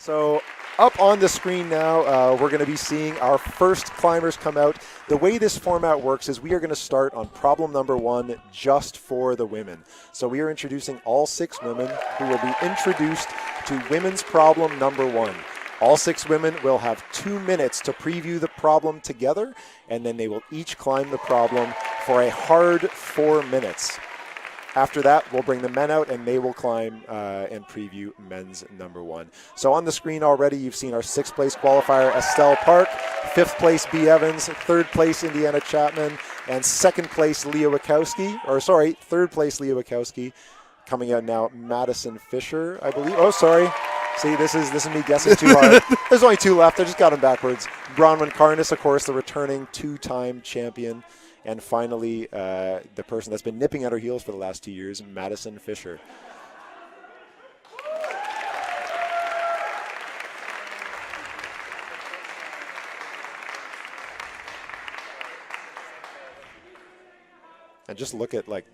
So up on the screen now, we're going to be seeing our first climbers come out. The way this format works is we are going to start on problem number 1 just for the women. So we are introducing all 6 women who will be introduced to women's problem number 1. All 6 women will have 2 minutes to preview the problem together, and then they will each climb the problem for a hard 4 minutes. After that, we'll bring the men out, and they will climb and preview men's number 1. So on the screen already, you've seen our 6th place qualifier, Estelle Park, 5th place, B. Evans, 3rd place, Indiana Chapman, and 2nd place, Leah Wachowski, or sorry, 3rd place, Leah Wachowski. Coming out now, Madison Fisher, I believe. Oh, sorry. See, this is me guessing too hard. There's only 2 left. I just got them backwards. Bronwyn Karnas, of course, the returning 2-time champion. And finally, the person that's been nipping at her heels for the last 2 years, Madison Fisher. And just look at like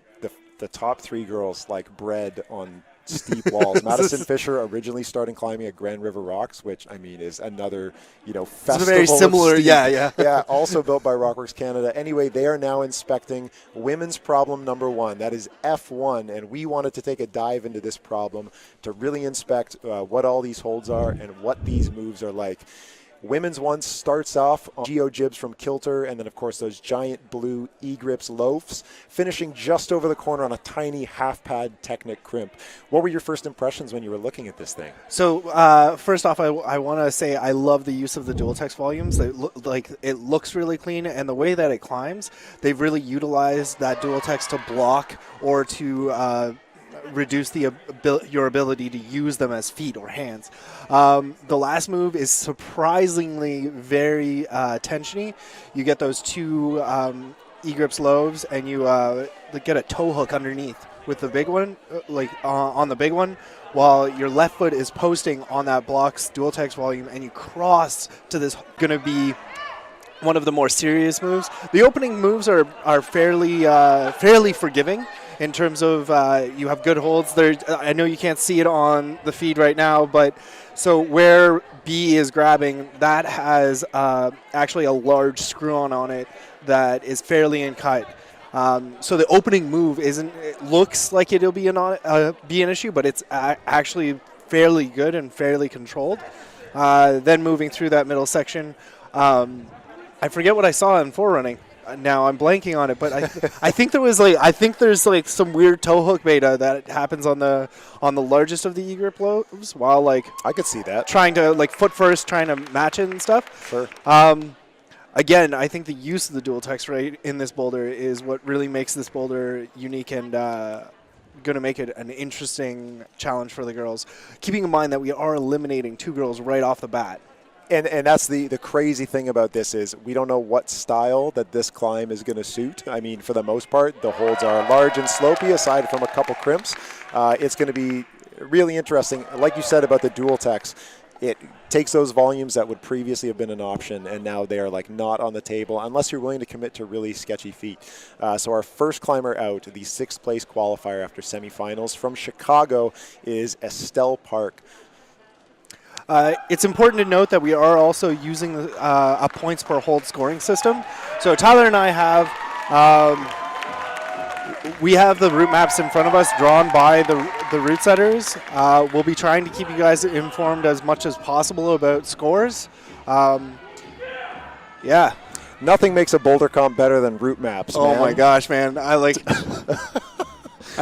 the top 3 girls like bread on steep walls. Madison Fisher originally starting climbing at Grand River Rocks, which I mean is another, festival. It's very similar, yeah. Yeah, also built by Rockworks Canada. Anyway, they are now inspecting women's problem number 1. That is F1, and we wanted to take a dive into this problem to really inspect what all these holds are and what these moves are like. Women's one starts off on geo-jibs from Kilter, and then, of course, those giant blue E-grips loafs, finishing just over the corner on a tiny half-pad Technic crimp. What were your first impressions when you were looking at this thing? So, first off, I want to say I love the use of the dual text volumes. It looks really clean, and the way that it climbs, they've really utilized that dual text to block or to reduce your ability to use them as feet or hands. The last move is surprisingly very tensiony. You get those 2 E-grips loaves, and you get a toe hook underneath with the big one, on the big one, while your left foot is posting on that block's dual text volume, and you cross to this going to be one of the more serious moves. The opening moves are fairly forgiving in terms of you have good holds. I know you can't see it on the feed right now, but so where B is grabbing, that has actually a large screw-on on it that is fairly in cut. So the opening move it looks like it'll be an issue, but it's actually fairly good and fairly controlled. Then moving through that middle section, I forget what I saw in forerunning. Now I'm blanking on it, but I think there's some weird toe hook beta that happens on the largest of the E-grip loaves, while I could see that trying to foot first, trying to match it and stuff. Sure. Again, I think the use of the dual text rate in this boulder is what really makes this boulder unique and going to make it an interesting challenge for the girls. Keeping in mind that we are eliminating 2 girls right off the bat. And that's the crazy thing about this is we don't know what style that this climb is going to suit. I mean, for the most part, the holds are large and slopey, aside from a couple crimps. It's going to be really interesting. Like you said about the dual text, it takes those volumes that would previously have been an option, and now they are not on the table unless you're willing to commit to really sketchy feet. So our first climber out, the 6th place qualifier after semifinals from Chicago, is Estelle Park. It's important to note that we are also using a points per hold scoring system. So Tyler and I have the route maps in front of us drawn by the route setters. We'll be trying to keep you guys informed as much as possible about scores. Yeah. Nothing makes a boulder comp better than route maps. Oh man. My gosh, man! I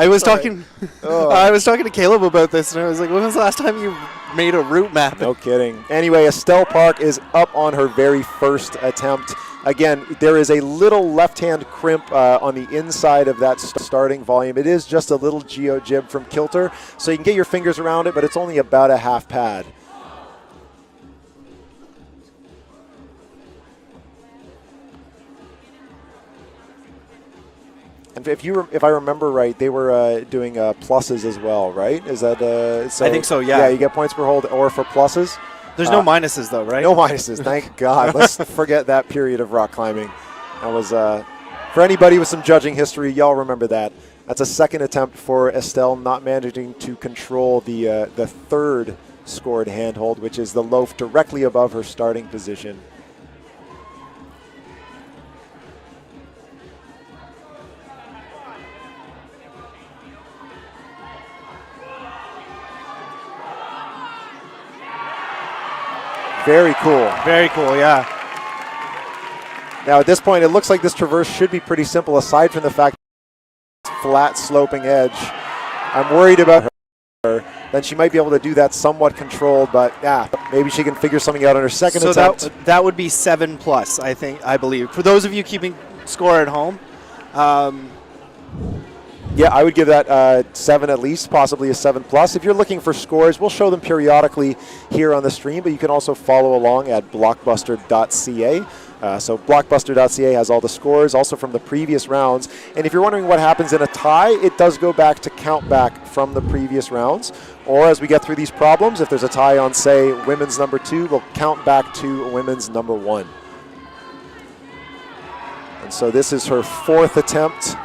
was talking to Caleb about this, and I was like, when was the last time you made a route map? No kidding. Anyway, Estelle Park is up on her very first attempt. Again, there is a little left-hand crimp on the inside of that starting volume. It is just a little geo-jib from Kilter, so you can get your fingers around it, but it's only about a half pad. And if I remember right, they were doing pluses as well, right? Is that so? I think so. Yeah. Yeah, you get points per hold or for pluses. There's no minuses though, right? No minuses. Thank God. Let's forget that period of rock climbing. That was for anybody with some judging history. Y'all remember that. That's a second attempt for Estelle, not managing to control the third scored handhold, which is the loaf directly above her starting position. Very cool. Very cool, yeah. Now at this point, it looks like this traverse should be pretty simple, aside from the fact that it's flat sloping edge. I'm worried about her. Then she might be able to do that somewhat controlled, but yeah, maybe she can figure something out on her second attempt. So that would be 7+, I believe. For those of you keeping score at home, yeah, I would give that 7 at least, possibly a 7+. If you're looking for scores, we'll show them periodically here on the stream, but you can also follow along at BlocBuster.ca. So BlocBuster.ca has all the scores, also from the previous rounds. And if you're wondering what happens in a tie, it does go back to count back from the previous rounds. Or as we get through these problems, if there's a tie on, say, women's number 2, we'll count back to women's number 1. And so this is her 4th attempt.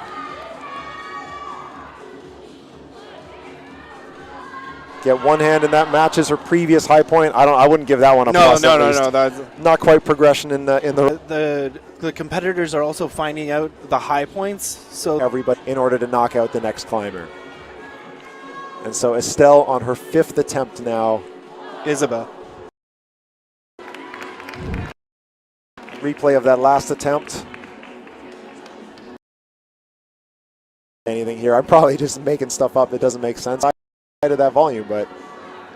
Get one hand, and that matches her previous high point. I wouldn't give that one a plus. No. That's not quite progression in the. The competitors are also finding out the high points, so everybody in order to knock out the next climber. And so Estelle on her 5th attempt now. Isabel. Replay of that last attempt. Anything here? I'm probably just making stuff up that doesn't make sense. Of that volume, but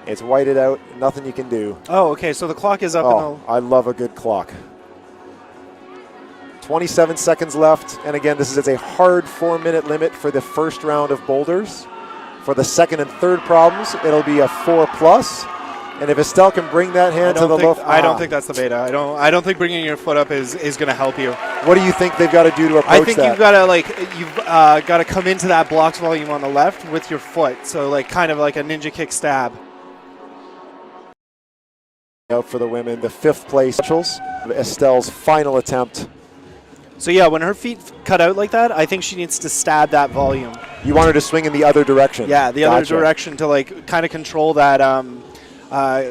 it's whited out. Nothing you can do. Oh, okay. So the clock is up. Oh, I love a good clock. 27 seconds left, and again, this is a hard 4-minute limit for the first round of boulders. For the second and third problems, it'll be a 4+. And if Estelle can bring that hand to the loaf, I don't think that's the beta. I don't think bringing your foot up is going to help you. What do you think they've got to do to approach that? I think you've got to come into that blocks volume on the left with your foot. So like kind of like a ninja kick stab. Out for the women, the 5th place. Estelle's final attempt. So yeah, when her feet cut out like that, I think she needs to stab that volume. You want her to swing in the other direction. Yeah, the other direction to like kind of control that.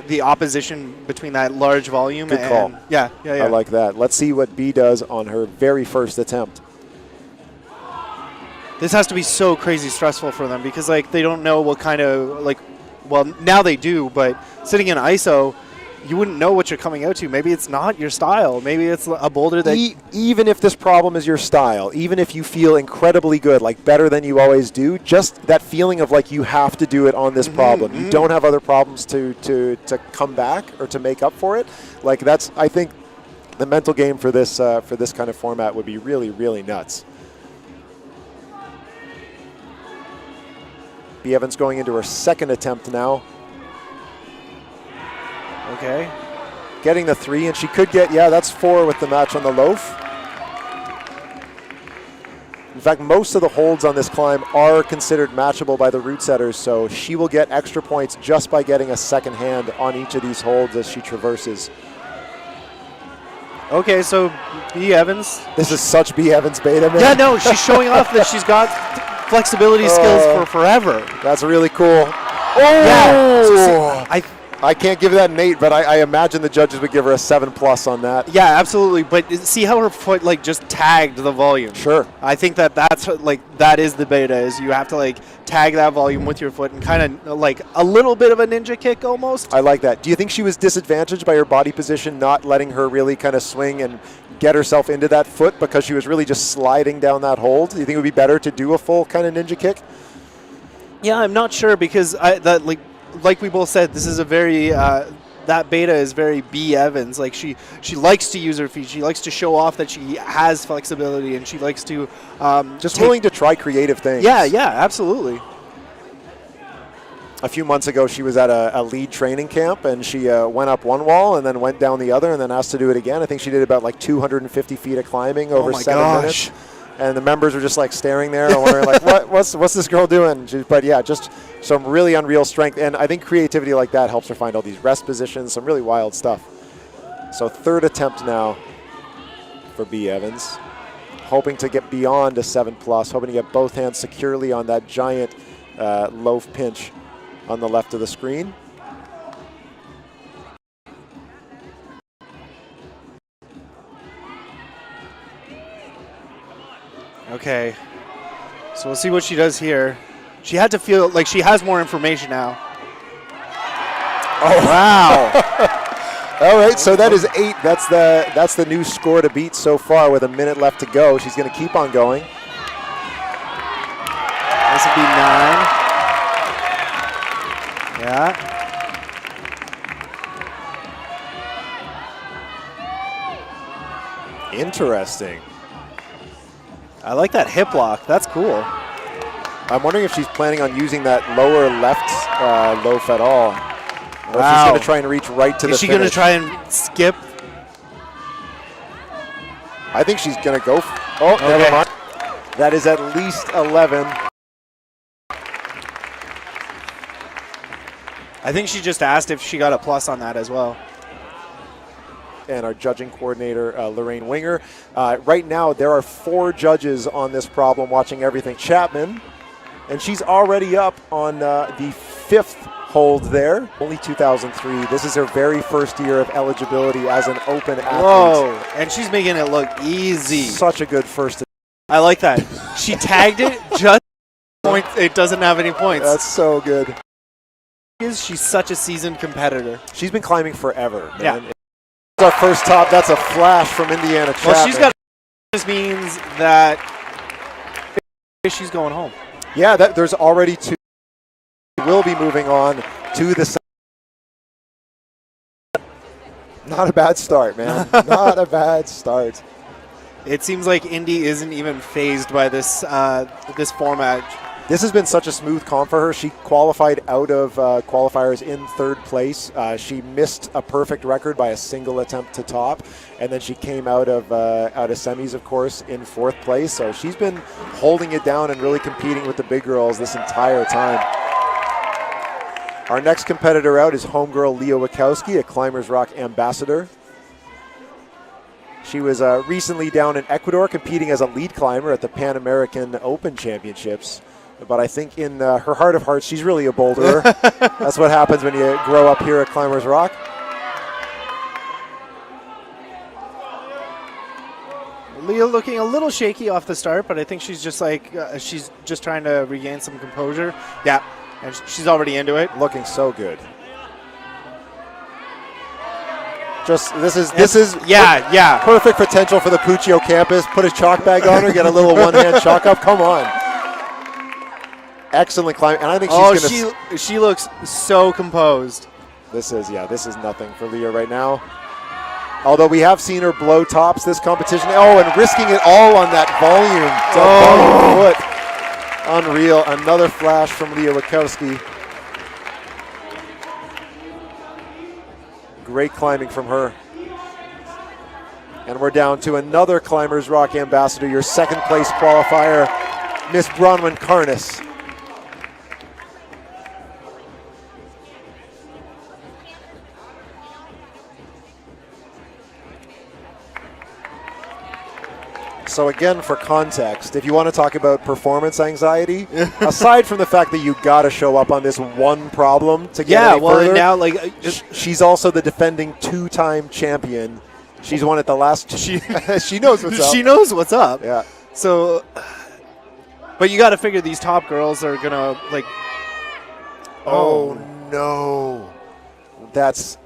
The opposition between that large volume. Good call. Yeah. I like that. Let's see what B does on her very first attempt. This has to be so crazy stressful for them because like they don't know what kind of well now they do, but sitting in ISO, you wouldn't know what you're coming out to. Maybe it's not your style. Maybe it's a boulder that... Even if this problem is your style, even if you feel incredibly good, like better than you always do, just that feeling of like you have to do it on this problem. You don't have other problems to come back or to make up for it. Like that's, I think, the mental game for this kind of format would be really, really nuts. B. Evans going into her 2nd attempt now. Okay. Getting the 3, and she could get, yeah, that's 4 with the match on the loaf. In fact, most of the holds on this climb are considered matchable by the route setters, so she will get extra points just by getting a second hand on each of these holds as she traverses. Okay, so B. Evans. This is such B. Evans beta, man. Yeah, no, she's showing off that she's got flexibility skills for forever. That's really cool. Oh! Yeah. So see, I can't give that an 8, but I imagine the judges would give her a 7+ on that. Yeah, absolutely. But see how her foot like just tagged the volume. Sure. I think that's like that is the beta. Is you have to like tag that volume with your foot and kind of like a little bit of a ninja kick almost. I like that. Do you think she was disadvantaged by her body position, not letting her really kind of swing and get herself into that foot because she was really just sliding down that hold? Do you think it would be better to do a full kind of ninja kick? Yeah, I'm not sure because like we both said, this is a very that beta is very B. Evans. Like she likes to use her feet. She likes to show off that she has flexibility, and she likes to just willing to try creative things. Yeah, absolutely. A few months ago, she was at a lead training camp, and she went up one wall and then went down the other, and then asked to do it again. I think she did about like 250 feet of climbing over 7 minutes. And the members were just like staring there and wondering like, what's this girl doing? But yeah, just some really unreal strength. And I think creativity like that helps her find all these rest positions, some really wild stuff. So 3rd attempt now for B. Evans. Hoping to get beyond a 7+, hoping to get both hands securely on that giant loaf pinch on the left of the screen. Okay. So we'll see what she does here. She had to feel like she has more information now. Oh, wow. All right, so that is 8. That's the new score to beat so far with a minute left to go. She's going to keep on going. This would be 9. Yeah. Interesting. I like that hip lock. That's cool. I'm wondering if she's planning on using that lower left loaf at all. Or if she's going to try and reach right to the finish. Is she going to try and skip? I think she's going to go. Never mind. That is at least 11. I think she just asked if she got a plus on that as well. And our judging coordinator, Lorraine Winger. Right now, there are 4 judges on this problem watching everything. Chapman, and she's already up on the 5th hold there. Only 2003. This is her very first year of eligibility as an open athlete. Whoa, and she's making it look easy. Such a good first. I like that. She tagged it just point. It doesn't have any points. That's so good. She's such a seasoned competitor. She's been climbing forever, man. Yeah. Our first top. That's a flash from Indiana Chapman. Well, she's got. This means that she's going home. Yeah, there's already 2. Will be moving on to the. Not a bad start, man. Not a bad start. It seems like Indy isn't even phased by this this format. This has been such a smooth comp for her. She qualified out of qualifiers in 3rd place. She missed a perfect record by a single attempt to top, and then she came out of semis, of course, in 4th place. So she's been holding it down and really competing with the big girls this entire time. Our next competitor out is homegirl Leah Wachowski, a Climbers Rock ambassador. She was recently down in Ecuador competing as a lead climber at the Pan American Open Championships. But I think in her heart of hearts, she's really a boulderer. That's what happens when you grow up here at Climbers Rock. Leah looking a little shaky off the start, but I think she's just like she's just trying to regain some composure. Yeah, and she's already into it. Looking so good. Just this is yeah perfect potential for the Puccio campus. Put a chalk bag on her, get a little one-hand chalk up. Come on. Excellent climb, and I think she's going to. She looks so composed. This is nothing for Leah right now. Although we have seen her blow tops this competition. Oh, and risking it all on that volume. Foot. Unreal. Another flash from Leah Wachowski. Great climbing from her. And we're down to another Climbers Rock ambassador, your 2nd place qualifier, Miss Bronwyn Carness. So again, for context, if you want to talk about performance anxiety, aside from the fact that you got to show up on this one problem to get any further, now she's also the defending 2-time champion. She's won it the last. She knows what's up. She knows what's up. Yeah. So, but you got to figure these top girls are gonna like. Oh no, that's.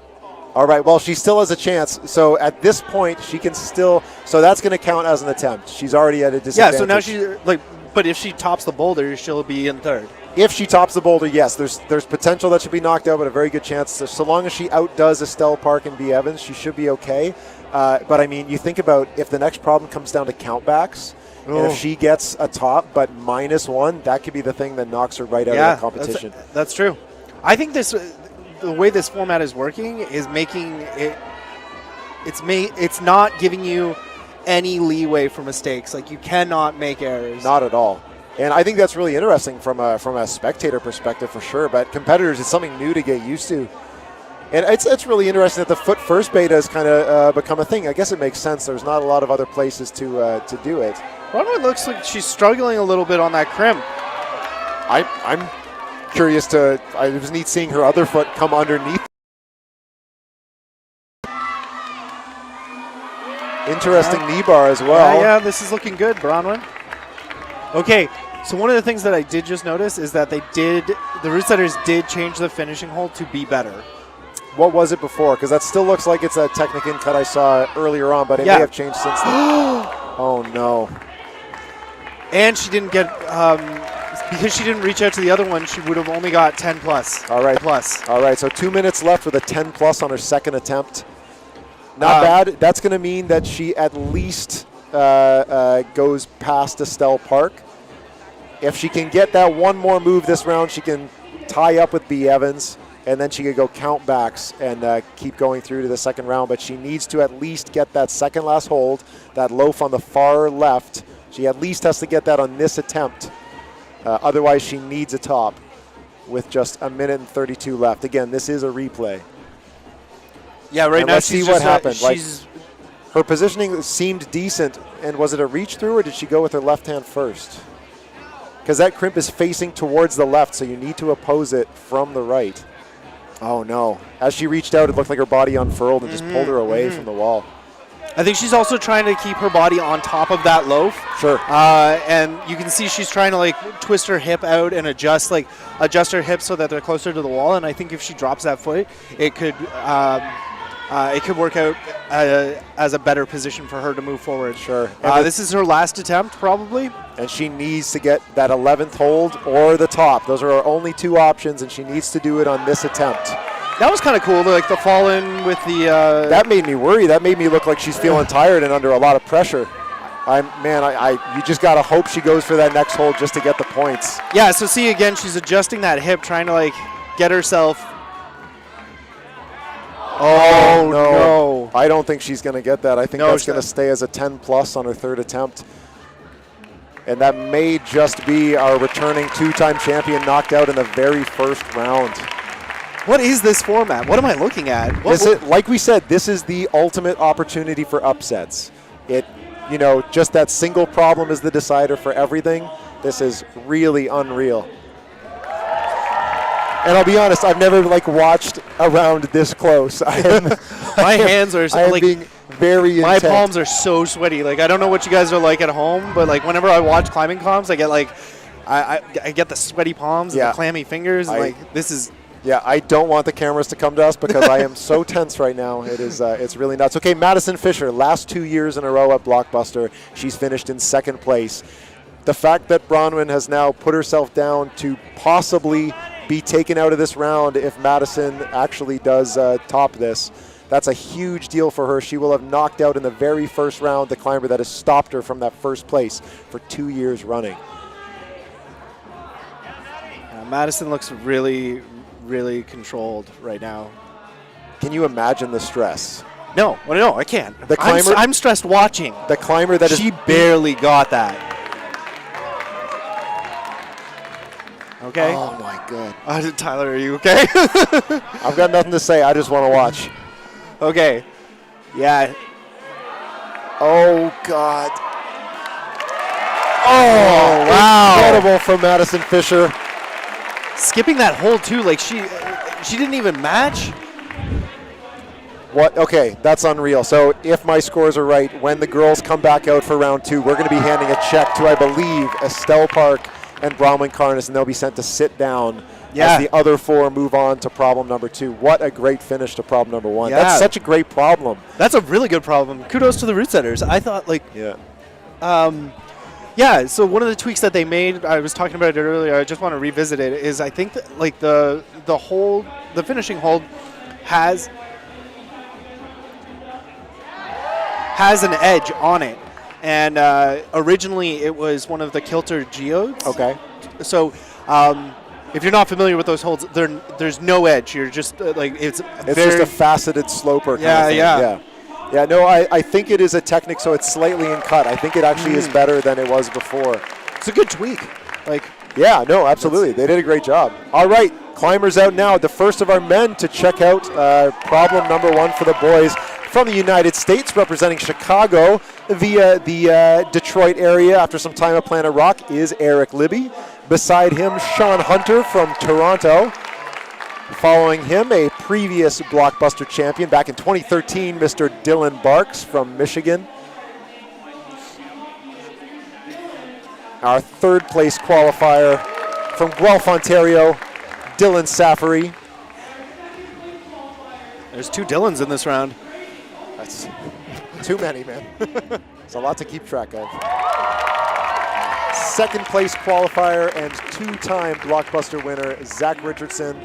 All right, well, she still has a chance. So at this point, she can still. So that's going to count as an attempt. She's already at a disadvantage. Yeah, so now she's like. But if she tops the boulder, she'll be in 3rd. If she tops the boulder, yes. There's potential that she'll be knocked out, but a very good chance. So long as she outdoes Estelle Park and B. Evans, she should be okay. But, I mean, you think about if the next problem comes down to countbacks, and if she gets a top but -1, that could be the thing that knocks her right out of the competition. That's true. I think the way this format is working is making it it's not giving you any leeway for mistakes. Like, you cannot make errors. Not at all. And I think that's really interesting from a spectator perspective for sure. But competitors, it's something new to get used to. And it's really interesting that the foot first beta has kind of become a thing. I guess it makes sense. There's not a lot of other places to do it. Bronwyn looks like she's struggling a little bit on that crimp. I'm curious it was neat seeing her other foot come underneath. Interesting knee bar as well. Yeah, this is looking good, Bronwyn. Okay, so one of the things that I did just notice is that the root setters did change the finishing hold to be better. What was it before? Because that still looks like it's a Technican cut I saw earlier on, but it may have changed since then. Oh, no. And she didn't get, because she didn't reach out to the other one, she would have only got 10 plus. All right. Plus. All right, so 2 minutes left with a 10 plus on her second attempt. Not bad. That's going to mean that she at least goes past Estelle Park. If she can get that one more move this round, she can tie up with B. Evans, and then she could go count backs and keep going through to the second round. But she needs to at least get that second last hold, that loaf on the far left. She at least has to get that on this attempt. Otherwise, she needs a top with just a minute and 32 left. Again, this is a replay. Yeah, right and now let's see what happened. She's her positioning seemed decent, and was it a reach through, or did she go with her left hand first? Because that crimp is facing towards the left, so you need to oppose it from the right. Oh, no. As she reached out, it looked like her body unfurled and just pulled her away from the wall. I think she's also trying to keep her body on top of that loaf. Sure. And you can see she's trying to like twist her hip out and adjust her hips so that they're closer to the wall. And I think if she drops that foot, it could work out as a better position for her to move forward. Sure. This is her last attempt, probably. And she needs to get that 11th hold or the top. Those are her only two options, and she needs to do it on this attempt. That was kind of cool, like the fall in with the... That made me worry. That made me look like she's feeling tired and under a lot of pressure. You just got to hope she goes for that next hold just to get the points. Yeah, so see, again, she's adjusting that hip, trying to like get herself... Oh, no. I don't think she's going to get that. I think that's going to stay as a 10 plus on her third attempt. And that may just be our returning two-time champion knocked out in the very first round. What is this format? What am I looking at? Like we said, this is the ultimate opportunity for upsets. Just that single problem is the decider for everything. This is really unreal. And I'll be honest, I've never watched a round this close. My hands are being very my intent. palms are so sweaty. Like, I don't know what you guys are like at home, but like whenever I watch climbing comps, I get I get the sweaty palms and the clammy fingers. This is. Yeah, I don't want the cameras to come to us because I am so tense right now. It is, it's really nuts. Okay, Madison Fisher, last 2 years in a row at BlocBuster, she's finished in second place. The fact that Bronwyn has now put herself down to possibly be taken out of this round if Madison actually does top this, that's a huge deal for her. She will have knocked out in the very first round the climber that has stopped her from that first place for 2 years running. Madison looks really, really controlled right now. Can you imagine the stress? No, I can't. The climber, I'm stressed watching. The climber that she barely got that. Okay. Oh my God. Tyler, are you okay? I've got nothing to say. I just want to watch. Okay. Yeah. Oh God. Oh wow. Incredible from Madison Fisher. Skipping that hold too, like she didn't even match. What? Okay, that's unreal. So if my scores are right, when the girls come back out for round two, we're going to be handing a check to, I believe, Estelle Park and Bronwyn Carnes, and they'll be sent to sit down as the other four move on to problem number two. What a great finish to problem number one. Yeah. That's such a great problem. That's a really good problem. Kudos to the root setters. I thought Yeah, so one of the tweaks that they made, I was talking about it earlier, I just want to revisit it, is I think that like the finishing hold has an edge on it. And originally it was one of the kilter geodes. Okay. So if you're not familiar with those holds, there's no edge. You're just it's just a faceted sloper kind of thing. Yeah, no, I think it is a technique, so it's slightly in cut. I think it actually is better than it was before. It's a good tweak. Yeah, no, absolutely. They did a great job. All right, climbers out now. The first of our men to check out problem number one for the boys from the United States, representing Chicago via the Detroit area after some time at Planet Rock, is Eric Libby. Beside him, Sean Hunter from Toronto. Following him, a previous BlocBuster champion back in 2013, Mr. Dylan Barks from Michigan. our third place qualifier from Guelph, Ontario, Dylan Safari. There's 2 Dylans in this round. That's too many, man. It's a lot to keep track of. Second place qualifier and 2-time BlocBuster winner, Zach Richardson.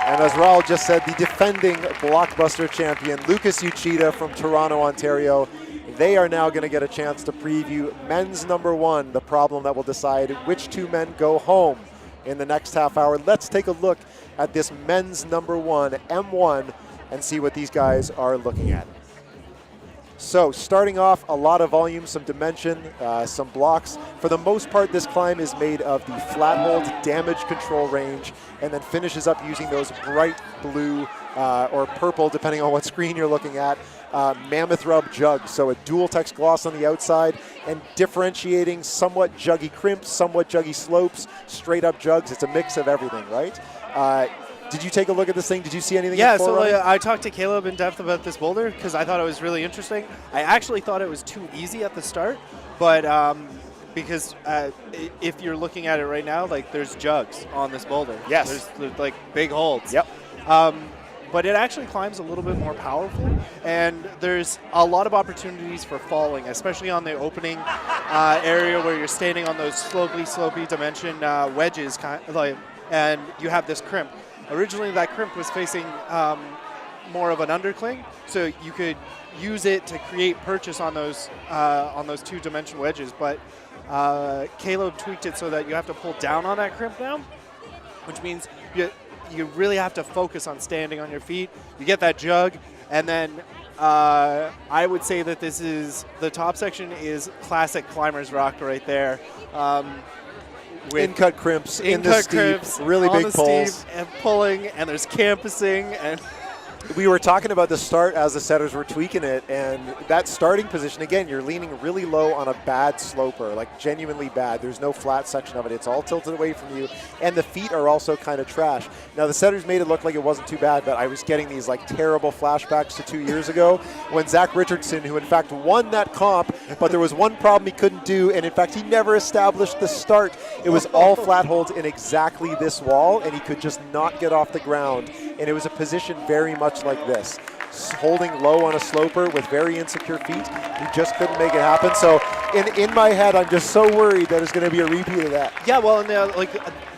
And as Raul just said, the defending BlocBuster champion, Lucas Uchida from Toronto, Ontario. They are now going to get a chance to preview men's number 1, the problem that will decide which 2 men go home in the next half hour. Let's take a look at this men's number 1, M1, and see what these guys are looking at. So starting off, a lot of volume, some dimension, some blocks. For the most part, this climb is made of the flat hold damage control range, and then finishes up using those bright blue or purple, depending on what screen you're looking at, Mammoth Rub jugs. So a dual text gloss on the outside and differentiating somewhat juggy crimps, somewhat juggy slopes, straight up jugs. It's a mix of everything, right? Did you take a look at this thing? Did you see anything? Yeah, so I talked to Caleb in depth about this boulder because I thought it was really interesting. I actually thought it was too easy at the start, but because if you're looking at it right now, like there's jugs on this boulder. Yes. There's like big holds. Yep. But it actually climbs a little bit more powerful, and there's a lot of opportunities for falling, especially on the opening area where you're standing on those slopey dimension wedges, and you have this crimp. Originally, that crimp was facing more of an undercling, so you could use it to create purchase on those 2-dimension wedges. But Caleb tweaked it so that you have to pull down on that crimp now, which means you really have to focus on standing on your feet. You get that jug, and then I would say that this is the top section is classic climbers rock right there. With in-cut crimps, in the steep, really big pulls. And pulling, and there's campusing. And we were talking about the start as the setters were tweaking it, and that starting position, again, you're leaning really low on a bad sloper, like genuinely bad. There's no flat section of it. It's all tilted away from you, and the feet are also kind of trash. Now, the setters made it look like it wasn't too bad, but I was getting these like terrible flashbacks to 2 years ago when Zach Richardson, who in fact won that comp, but there was one problem he couldn't do, and in fact he never established the start. It was all flat holds in exactly this wall, and he could just not get off the ground, and it was a position very much like this, holding low on a sloper with very insecure feet. He just couldn't make it happen. So in my head, I'm just so worried that it's going to be a repeat of that. Yeah, well, and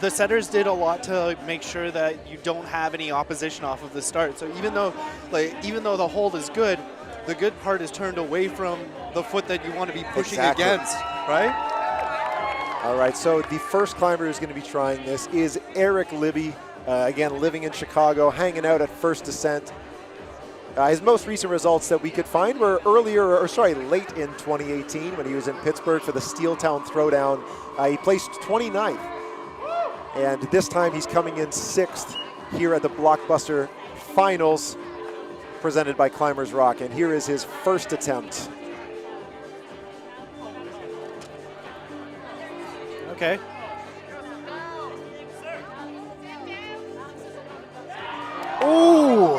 the setters did a lot to make sure that you don't have any opposition off of the start. So even though the hold is good, the good part is turned away from the foot that you want to be pushing against, right? All right, so the first climber who's going to be trying this is Eric Libby. Again, living in Chicago, hanging out at First Descent. His most recent results that we could find were late in 2018 when he was in Pittsburgh for the Steeltown Throwdown. He placed 29th. And this time he's coming in 6th here at the BlocBuster Finals presented by Climbers Rock. And here is his first attempt. Okay. Ooh.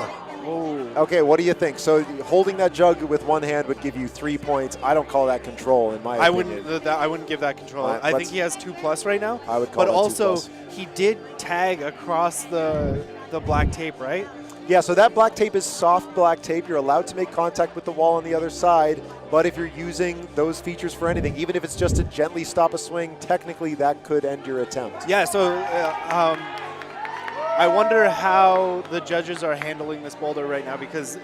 Okay, what do you think? So holding that jug with one hand would give you 3 points. I don't call that control, in my opinion. I wouldn't give that control. I think he has 2+ right now. I would call that 2+. But also, 2+. he did tag across the black tape, right? Yeah, so that black tape is soft black tape. You're allowed to make contact with the wall on the other side, but if you're using those features for anything, even if it's just to gently stop a swing, technically that could end your attempt. Yeah, so I wonder how the judges are handling this boulder right now, because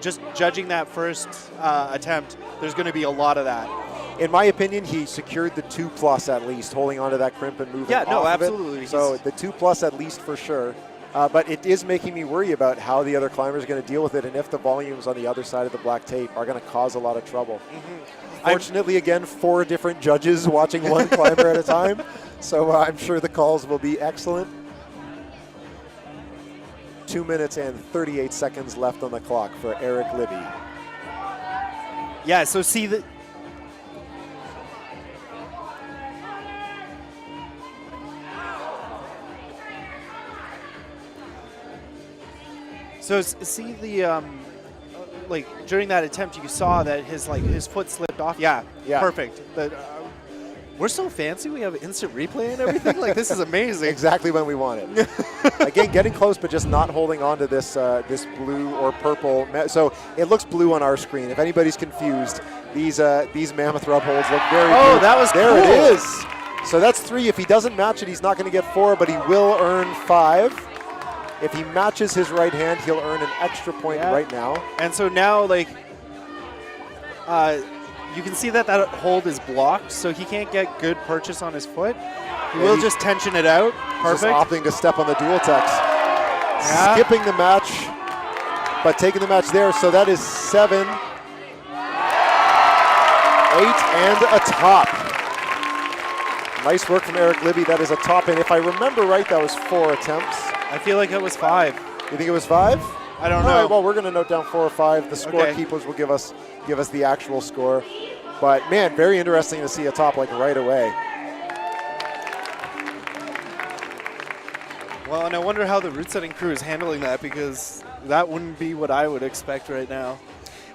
just judging that first attempt, there's going to be a lot of that. In my opinion, he secured the 2+ at least, holding onto that crimp and moving off of absolutely. it. So the 2+ at least for sure. But it is making me worry about how the other climbers are going to deal with it, and if the volumes on the other side of the black tape are going to cause a lot of trouble. Mm-hmm. Fortunately, again, 4 different judges watching one climber at a time, so I'm sure the calls will be excellent. 2 minutes and 38 seconds left on the clock for Eric Libby. Yeah, so see the... So see like during that attempt, you saw that his foot slipped off. Yeah, Yeah. perfect. We're so fancy. We have instant replay and everything. Like, this is amazing. Exactly when we want it. Again, getting close, but just not holding on to this this blue or purple. So it looks blue on our screen. If anybody's confused, these mammoth rub holds look very blue. Oh, that was there. Cool. It is. So that's 3. If he doesn't match it, he's not going to get 4, but he will earn 5. If he matches his right hand, he'll earn an extra point right now. And so now, like, you can see that hold is blocked, so he can't get good purchase on his foot. He will just tension it out. Perfect. Just opting to step on the dual text. Yeah. Skipping the match, but taking the match there. So that is 7, 8, and a top. Nice work from Eric Libby. That is a top. And if I remember right, that was 4 attempts. I feel like it was 5. You think it was 5? I don't know. All right, well, we're going to note down 4 or 5. The scorekeepers will give us the actual score. But, man, very interesting to see a top like right away. Well, and I wonder how the route setting crew is handling that, because that wouldn't be what I would expect right now.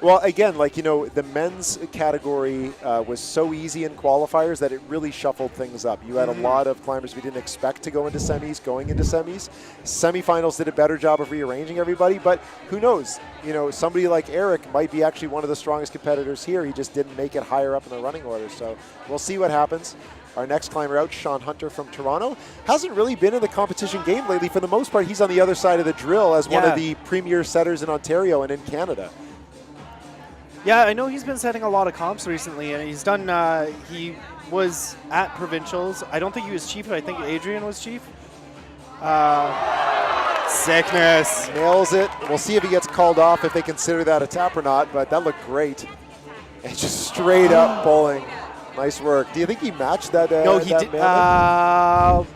Well, again, like, you know, the men's category was so easy in qualifiers that it really shuffled things up. You had a lot of climbers we didn't expect to go into semis, going into semis. Semifinals did a better job of rearranging everybody, but who knows? You know, somebody like Eric might be actually one of the strongest competitors here. He just didn't make it higher up in the running order, so we'll see what happens. Our next climber out, Sean Hunter from Toronto, hasn't really been in the competition game lately. For the most part, he's on the other side of the drill as one of the premier setters in Ontario and in Canada. Yeah, I know he's been setting a lot of comps recently, and he's done, he was at provincials. I don't think he was chief, but I think Adrian was chief. Sickness. Nails it. We'll see if he gets called off, if they consider that a tap or not, but that looked great. And just straight up bowling. Nice work. Do you think he matched that? No, he did. Yes.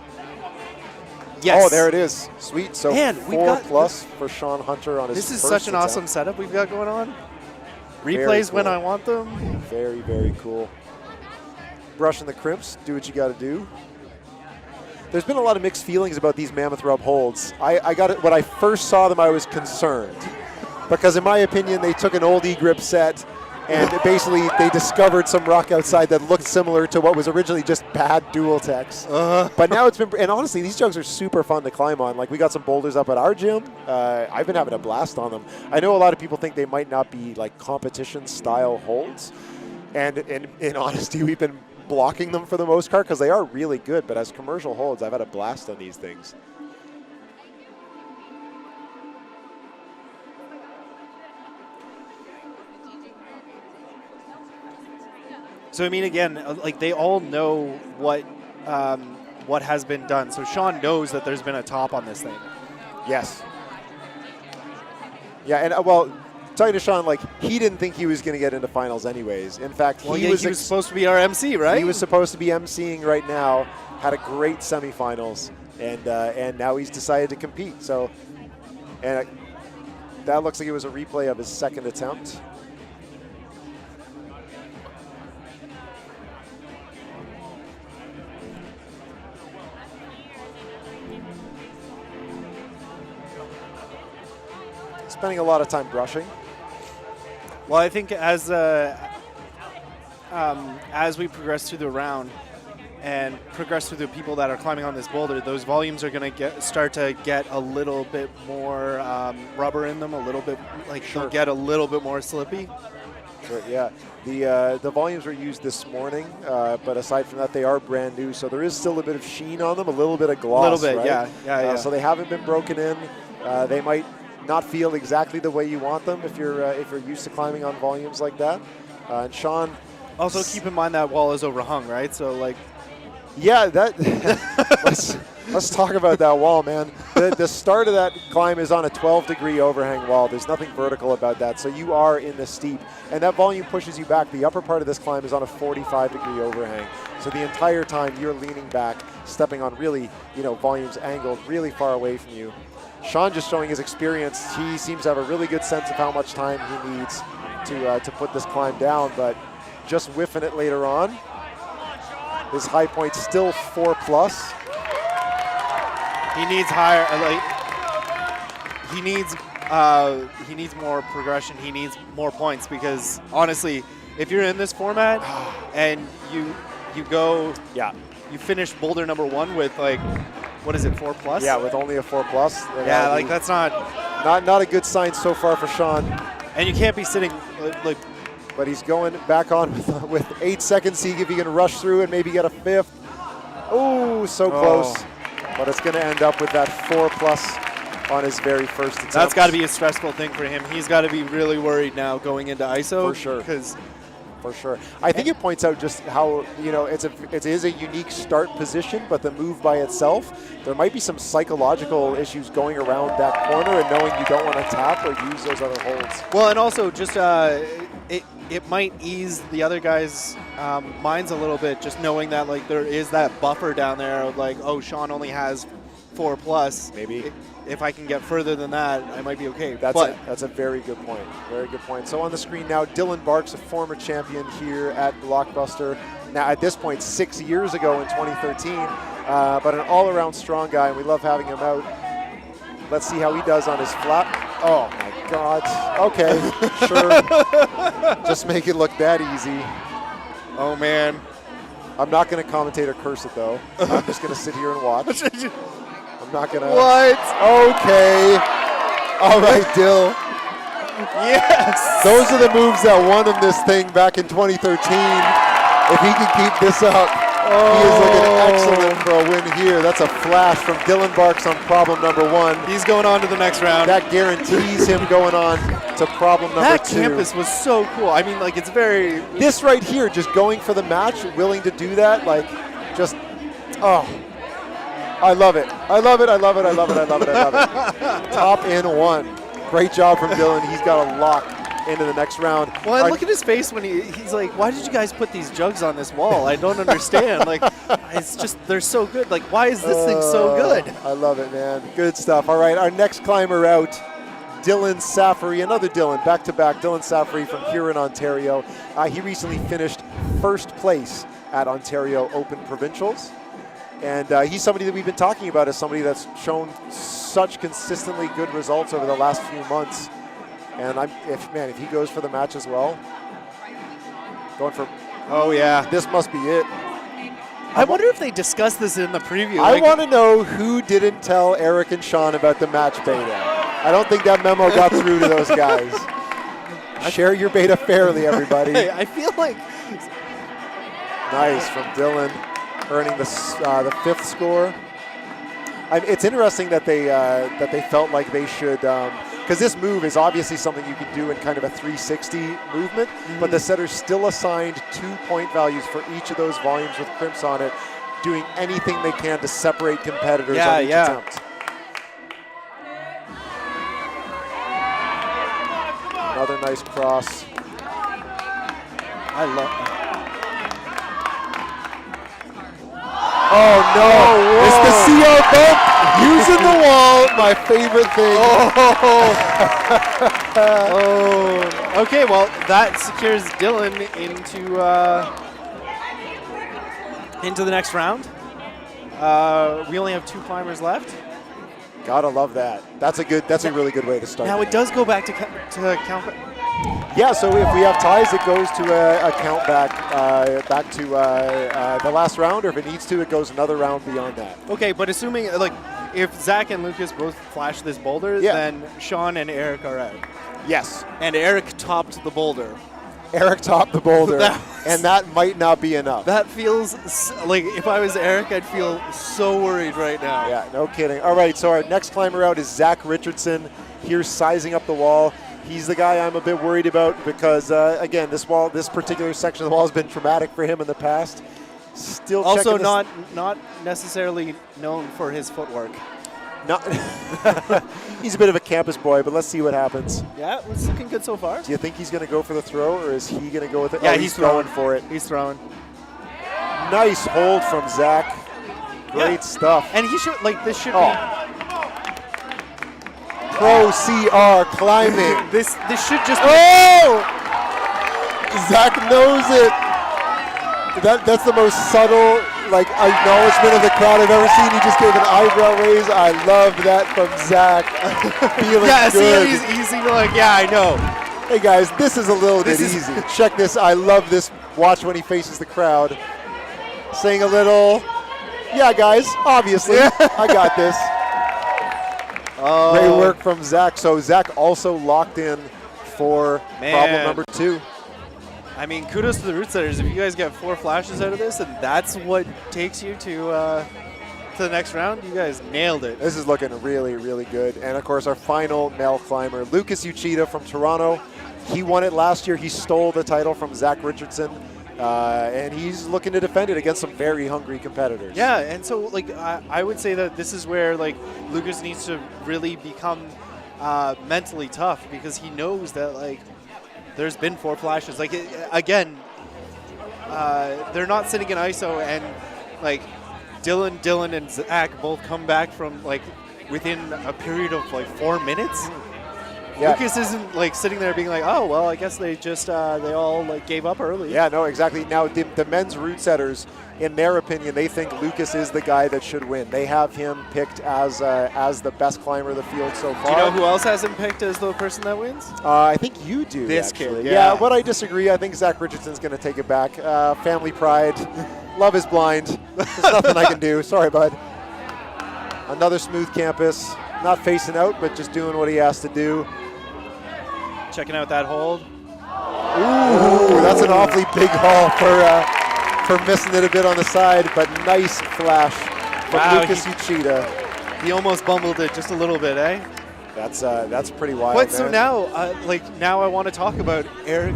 Oh, there it is. Sweet. So Man, 4 plus for Sean Hunter on his This is first such an attempt. awesome setup we've got going on. Replays when I want them. Very, very cool. Brushing the crimps. Do what you got to do. There's been a lot of mixed feelings about these mammoth rub holds. I got it. When I first saw them, I was concerned because, in my opinion, they took an old E-grip set and basically they discovered some rock outside that looked similar to what was originally just bad dual techs. But now it's been, and honestly, these jugs are super fun to climb on. Like, we got some boulders up at our gym. I've been having a blast on them. I know a lot of people think they might not be like competition style holds. And in honesty, we've been blocking them for the most part because they are really good. But as commercial holds, I've had a blast on these things. So, I mean, again, like, they all know what has been done. So Sean knows that there's been a top on this thing. Yes. Yeah, and well, talking to Sean, like, he didn't think he was going to get into finals anyways. In fact, he was supposed to be our MC, right? He was supposed to be MCing right now. Had a great semifinals, and now he's decided to compete. So, and that looks like it was a replay of his second attempt. Spending a lot of time brushing. Well, I think as we progress through the round and progress through the people that are climbing on this boulder, those volumes are going to start to get a little bit more rubber in them, a little bit, like, they'll get a little bit more slippy. Sure, yeah. The volumes were used this morning, but aside from that, they are brand new, so there is still a bit of sheen on them, a little bit of gloss. A little bit, right? yeah. So they haven't been broken in. They might not feel exactly the way you want them if you're used to climbing on volumes like that. And Sean, also keep in mind that wall is overhung, right? So, like, yeah, that let's talk about that wall, man. The start of that climb is on a 12-degree overhang wall. There's nothing vertical about that, so you are in the steep, and that volume pushes you back. The upper part of this climb is on a 45-degree overhang, so the entire time you're leaning back, stepping on really, volumes angled really far away from you. Sean just showing his experience. He seems to have a really good sense of how much time he needs to put this climb down, but just whiffing it later on. His high point still 4 plus. He needs higher, he needs he needs more progression. He needs more points because honestly, if you're in this format and you finish boulder number 1 with like, what is it, 4+? Yeah, with only a 4+. Yeah, like that's not a good sign so far for Sean. And you can't be sitting like. But he's going back on with 8 seconds. See if he can rush through and maybe get a 5th. Oh, so close. But it's going to end up with that 4+ on his very first attempt. That's got to be a stressful thing for him. He's got to be really worried now going into ISO. For sure. Because for sure. I think it points out just how, it is a unique start position, but the move by itself, there might be some psychological issues going around that corner and knowing you don't want to tap or use those other holds. Well, and also just it might ease the other guys' minds a little bit, just knowing that like there is that buffer down there of like, oh, Sean only has 4+. Maybe. If I can get further than that, I might be okay. That's a very good point. Very good point. So on the screen now, Dylan Barks, a former champion here at BlocBuster. Now at this point, 6 years ago in 2013, but an all-around strong guy, and we love having him out. Let's see how he does on his flap. Oh my God. Okay, sure. Just make it look that easy. Oh man. I'm not going to commentate or curse it though. I'm just going to sit here and watch. I'm not going to. What? Okay. All right, Dill. Yes. Those are the moves that won him this thing back in 2013. If he can keep this up, he is looking excellent for a win here. That's a flash from Dylan Barks on problem number 1. He's going on to the next round. That guarantees him going on to problem number 2. That campus was so cool. I mean, like, it's very... This right here, just going for the match, willing to do that, like, just, oh. I love it. I love it. I love it. I love it. I love it. I love it. Top in 1. Great job from Dylan. He's got a lock into the next round. Well, and look at his face when he's like, why did you guys put these jugs on this wall? I don't understand. Like, it's just, they're so good. Like, why is this thing so good? I love it, man. Good stuff. All right, our next climber out, Dylan Saffery, another Dylan, back-to-back, Dylan Saffery from Huron, Ontario. He recently finished first place at Ontario Open Provincials. And he's somebody that we've been talking about as somebody that's shown such consistently good results over the last few months. And if he goes for the match as well, going for, oh yeah, this must be it. I wonder if they discussed this in the preview. I want to know who didn't tell Eric and Sean about the match beta. I don't think that memo got through to those guys. Share your beta fairly, everybody. Hey, I feel like nice from Dylan, earning the 5th score. It's interesting that they felt like they should, because this move is obviously something you can do in kind of a 360 movement, but the setters still assigned 2 point values for each of those volumes with crimps on it, doing anything they can to separate competitors on each attempt. Another nice cross. I love that. Oh no! It's the CR bump using the wall. My favorite thing. Oh. Okay, well that secures Dylan into the next round. We only have 2 climbers left. Gotta love that. That's a really good way to start. Now it does go back to count. Yeah, so if we have ties, it goes to a count back to the last round, or if it needs to, it goes another round beyond that. Okay, but assuming, like, if Zach and Lucas both flash this boulder, then Sean and Eric are out. Yes. And Eric topped the boulder. Eric topped the boulder, and that might not be enough. That feels, like, if I was Eric, I'd feel so worried right now. Yeah, no kidding. All right, so our next climber out is Zach Richardson. Here's sizing up the wall. He's the guy I'm a bit worried about because, again, this particular section of the wall has been traumatic for him in the past. Still also not necessarily known for his footwork. He's a bit of a campus boy, but let's see what happens. Yeah, it's looking good so far. Do you think he's going to go for the throw, or is he going to go with it? Yeah, oh, he's going for it. He's throwing. Nice hold from Zach. Great stuff. And he should, like, this should be... Pro CR climbing. This should just... Oh! Zach knows it. That's the most subtle like acknowledgement of the crowd I've ever seen. He just gave an eyebrow raise. I love that from Zach. Feeling good. He's even like, yeah, I know. Hey guys, this is a little bit easy. Check this. I love this. Watch when he faces the crowd. Saying a little, yeah guys, obviously, I got this. Great work from Zach. So Zach also locked in for problem number 2. I mean, kudos to the root setters. If you guys get 4 flashes out of this, and that's what takes you to the next round, you guys nailed it. This is looking really, really good. And of course, our final male climber, Lucas Uchida from Toronto. He won it last year. He stole the title from Zach Richardson. And he's looking to defend it against some very hungry competitors. Yeah, and so like I would say that this is where like Lucas needs to really become mentally tough, because he knows that like there's been 4 flashes. Like again, they're not sitting in ISO, and like Dylan and Zach both come back from like within a period of like 4 minutes. Yeah. Lucas isn't like sitting there being like, oh, well, I guess they just, they all like gave up early. Yeah, no, exactly. Now, the men's root setters, in their opinion, they think Lucas is the guy that should win. They have him picked as the best climber of the field so far. Do you know who else has him picked as the person that wins? I think you do, This actually. kid, yeah. But I disagree. I think Zach Richardson's going to take it back. Family pride. Love is blind. There's nothing I can do. Sorry, bud. Another smooth campus. Not facing out, but just doing what he has to do. Checking out that hold. Ooh, that's an awfully big haul for missing it a bit on the side, but nice flash from Lucas Uchida. He almost bumbled it just a little bit, eh? That's pretty wild. But so now, now I want to talk about Eric.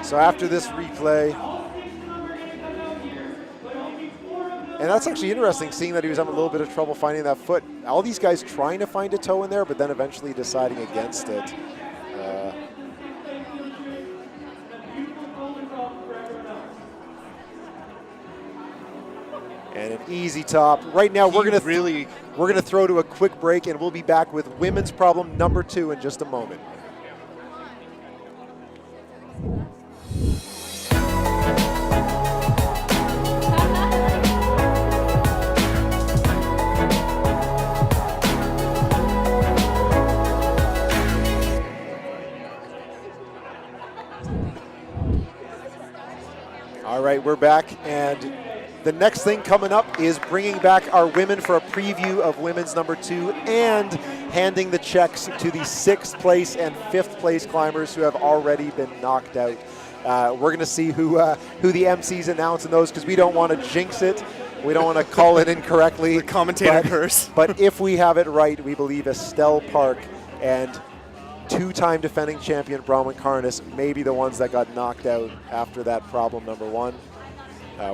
So after this replay, and that's actually interesting, seeing that he was having a little bit of trouble finding that foot. All these guys trying to find a toe in there, but then eventually deciding against it. And an easy top. Right now, we're gonna throw to a quick break, and we'll be back with women's problem number 2 in just a moment. All right, we're back, and the next thing coming up is bringing back our women for a preview of women's number 2 and handing the checks to the 6th place and 5th place climbers who have already been knocked out. We're going to see who the MCs announce in those, because we don't want to jinx it. We don't want to call it incorrectly. The commentator curse. But if we have it right, we believe Estelle Park and 2-time defending champion Bronwyn Carnes may be the ones that got knocked out after that problem number 1.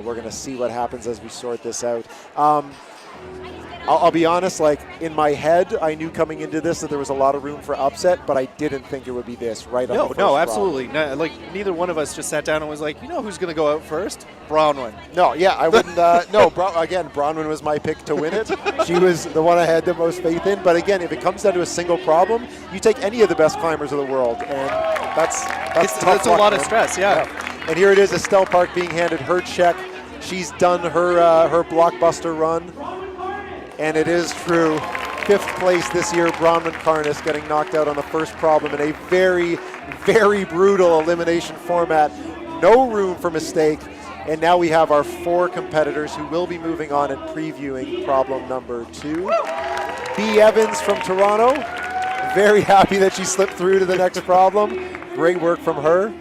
We're going to see what happens as we sort this out. I'll be honest, like in my head, I knew coming into this that there was a lot of room for upset, but I didn't think it would be this right on the first No, absolutely. No, like neither one of us just sat down and was like, you know who's going to go out first? Bronwyn. No, yeah, I wouldn't. Again, Bronwyn was my pick to win it. She was the one I had the most faith in. But again, if it comes down to a single problem, you take any of the best climbers of the world, and that's a lot of stress. Yeah. And here it is, Estelle Park being handed her check. She's done her BlocBuster run. And it is true. 5th place this year, Bronwyn Carnes getting knocked out on the first problem in a very, very brutal elimination format. No room for mistake. And now we have our 4 competitors who will be moving on and previewing problem number 2. B. Evans from Toronto. Very happy that she slipped through to the next problem. Great work from her.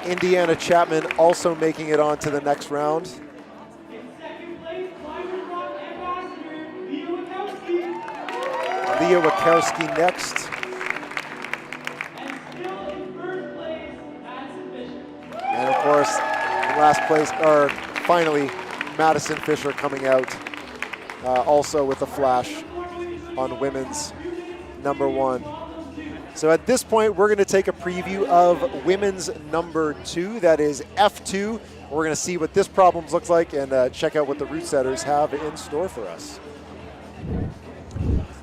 Indiana Chapman also making it on to the next round. Leah Wachowski next. And of course, in last place, or finally, Madison Fisher coming out also with a flash on women's number 1. So at this point, we're going to take a preview of women's number 2. That is F2. We're going to see what this problem looks like and check out what the root setters have in store for us.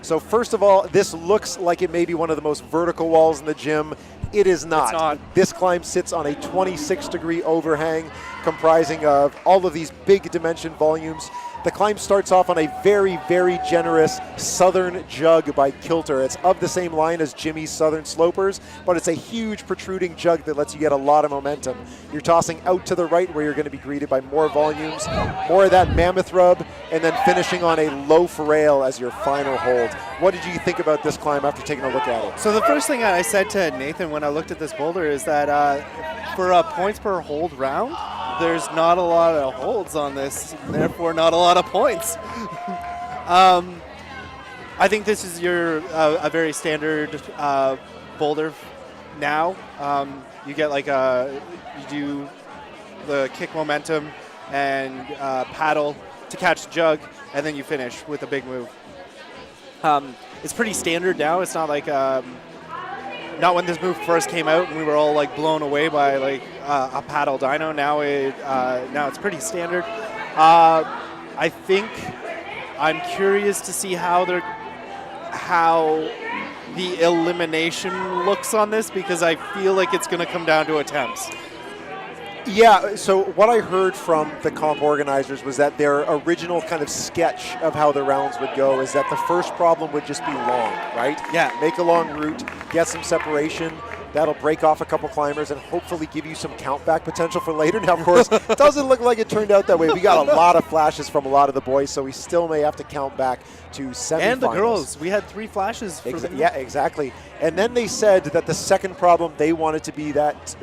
So first of all, this looks like it may be one of the most vertical walls in the gym. It is not. It's not. This climb sits on a 26-degree overhang comprising of all of these big dimension volumes. The climb starts off on a very, very generous Southern Jug by Kilter. It's of the same line as Jimmy's Southern Slopers, but it's a huge protruding jug that lets you get a lot of momentum. You're tossing out to the right where you're going to be greeted by more volumes, more of that mammoth rub, and then finishing on a loaf rail as your final hold. What did you think about this climb after taking a look at it? So the first thing I said to Nathan when I looked at this boulder is that for a points per hold round, there's not a lot of holds on this, and therefore not a lot of points. I think this is a very standard boulder now. You get like you do the kick momentum and paddle to catch the jug, and then you finish with a big move. It's pretty standard now. It's not like not when this move first came out and we were all like blown away by like a paddle dyno. Now it's pretty standard. I think I'm curious to see how the elimination looks on this, because I feel like it's going to come down to attempts. Yeah, so what I heard from the comp organizers was that their original kind of sketch of how the rounds would go is that the first problem would just be long, right? Yeah. Make a long route, get some separation. That'll break off a couple climbers and hopefully give you some countback potential for later. Now, of course, it doesn't look like it turned out that way. We got a lot of flashes from a lot of the boys, so we still may have to count back to semifinals. And the girls. We had 3 flashes. For them. Yeah, exactly. And then they said that the second problem, they wanted to be that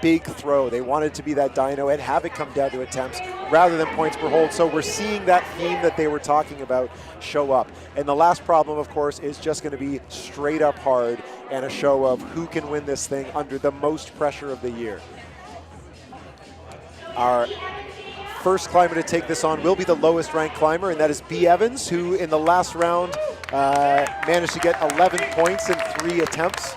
big throw. They wanted to be that dyno and have it come down to attempts rather than points per hold. So we're seeing that theme that they were talking about show up. And the last problem, of course, is just going to be straight up hard and a show of who can win this thing under the most pressure of the year. Our first climber to take this on will be the lowest ranked climber, and that is B. Evans, who in the last round managed to get 11 points in 3 attempts.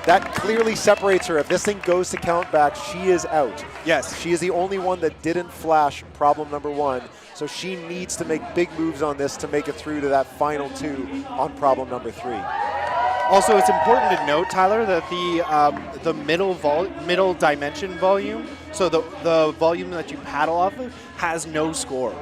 That clearly separates her. If this thing goes to count back, she is out. Yes. She is the only one that didn't flash problem number 1. So she needs to make big moves on this to make it through to that final 2 on problem number 3. Also, it's important to note, Tyler, that the middle dimension volume, so the volume that you paddle off of, has no score.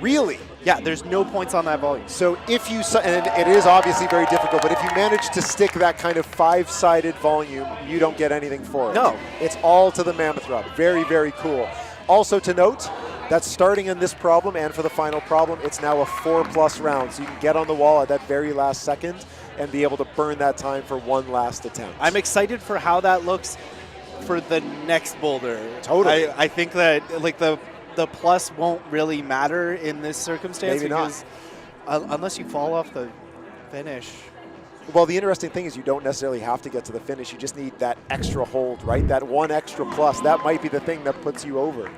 Really? Yeah, there's no points on that volume. So if you, and it is obviously very difficult, but if you manage to stick that kind of 5-sided volume, you don't get anything for it. No. It's all to the mammoth rub. Very, very cool. Also to note, that starting in this problem and for the final problem, it's now a 4+ round. So you can get on the wall at that very last second and be able to burn that time for one last attempt. I'm excited for how that looks for the next boulder. Totally. I think that like the plus won't really matter in this circumstance. Maybe because unless you fall off the finish. Well, the interesting thing is you don't necessarily have to get to the finish. You just need that extra hold, right? That one extra plus. That might be the thing that puts you over.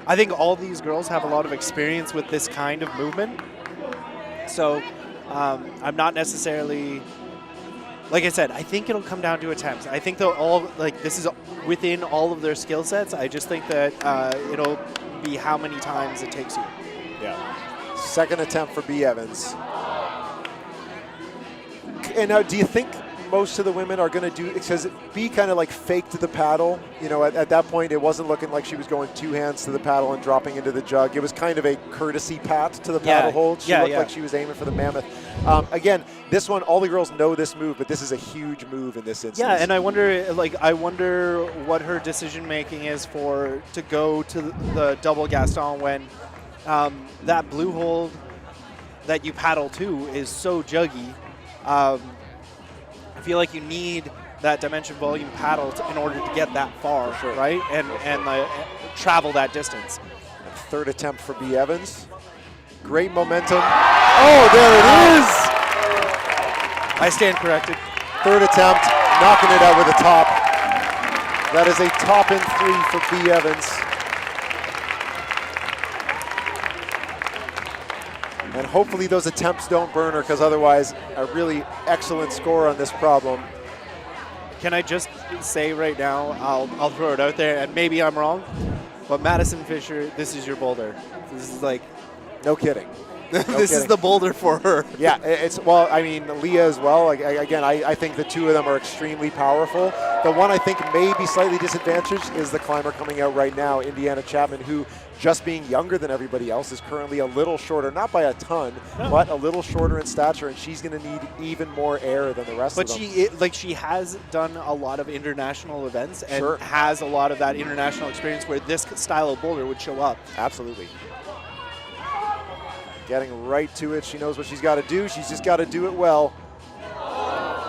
I think all these girls have a lot of experience with this kind of movement. So I'm not necessarily... Like I said, I think it'll come down to attempts. I think they'll all, like, this is within all of their skill sets. I just think that it'll be how many times it takes you. Yeah. Second attempt for B. Evans. And now, do you think most of the women are going to do, because B kind of like faked the paddle. You know, at that point, it wasn't looking like she was going 2 hands to the paddle and dropping into the jug. It was kind of a courtesy pat to the paddle hold. She looked like she was aiming for the mammoth. Again, this one, all the girls know this move, but this is a huge move in this instance. Yeah, and I wonder what her decision making is to go to the double Gaston when that blue hold that you paddle to is so juggy. I feel like you need that dimension volume paddle in order to get that far, right? And travel that distance. Third attempt for B. Evans. Great momentum. Oh, there it is! I stand corrected. Third attempt, knocking it out with a top. That is a top in 3 for B. Evans. And hopefully those attempts don't burn her, because otherwise a really excellent score on this problem. Can I just say right now, I'll throw it out there, and maybe I'm wrong, but Madison Fisher, this is your boulder. This is like... No kidding. This is the boulder for her. Yeah, well, I mean, Leah as well. Like, again, I think the two of them are extremely powerful. The one I think may be slightly disadvantaged is the climber coming out right now, Indiana Chapman, who, just being younger than everybody else, is currently a little shorter, not by a ton, but a little shorter in stature, and she's going to need even more air than the rest of them. But she has done a lot of international events and has a lot of that international experience where this style of boulder would show up. Absolutely. Getting right to it. She knows what she's got to do. She's just got to do it well.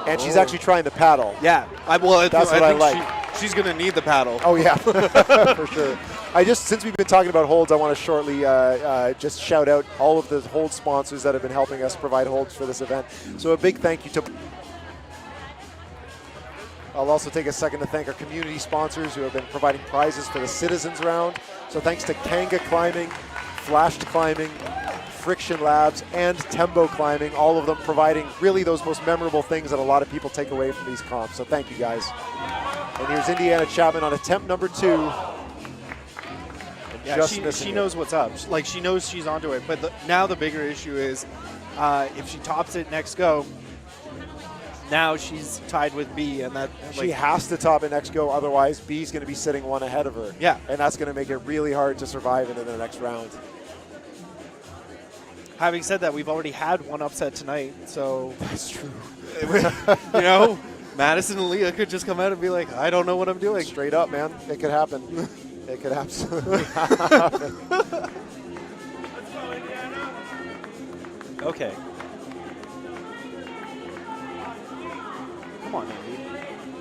And she's actually trying the paddle. Yeah. That's what I like. She's going to need the paddle. Oh, yeah, for sure. Since we've been talking about holds, I want to shortly just shout out all of the hold sponsors that have been helping us provide holds for this event. So a big thank you to... I'll also take a second to thank our community sponsors who have been providing prizes for the Citizens Round. So thanks to Kanga Climbing, Flashed Climbing, Friction Labs, and Tembo Climbing, all of them providing really those most memorable things that a lot of people take away from these comps. So thank you, guys. And here's Indiana Chapman on attempt number 2. Yeah, she knows what's up. Like, she knows she's onto it. But now the bigger issue is if she tops it next go, now she's tied with B, and that she has to top it next go. Otherwise, B's going to be sitting one ahead of her. Yeah, and that's going to make it really hard to survive into the next round. Having said that, we've already had one upset tonight, so that's true. You know, Madison and Leah could just come out and be like, "I don't know what I'm doing." Straight up, man, it could happen. It could absolutely happen. Okay. Come on, Andy.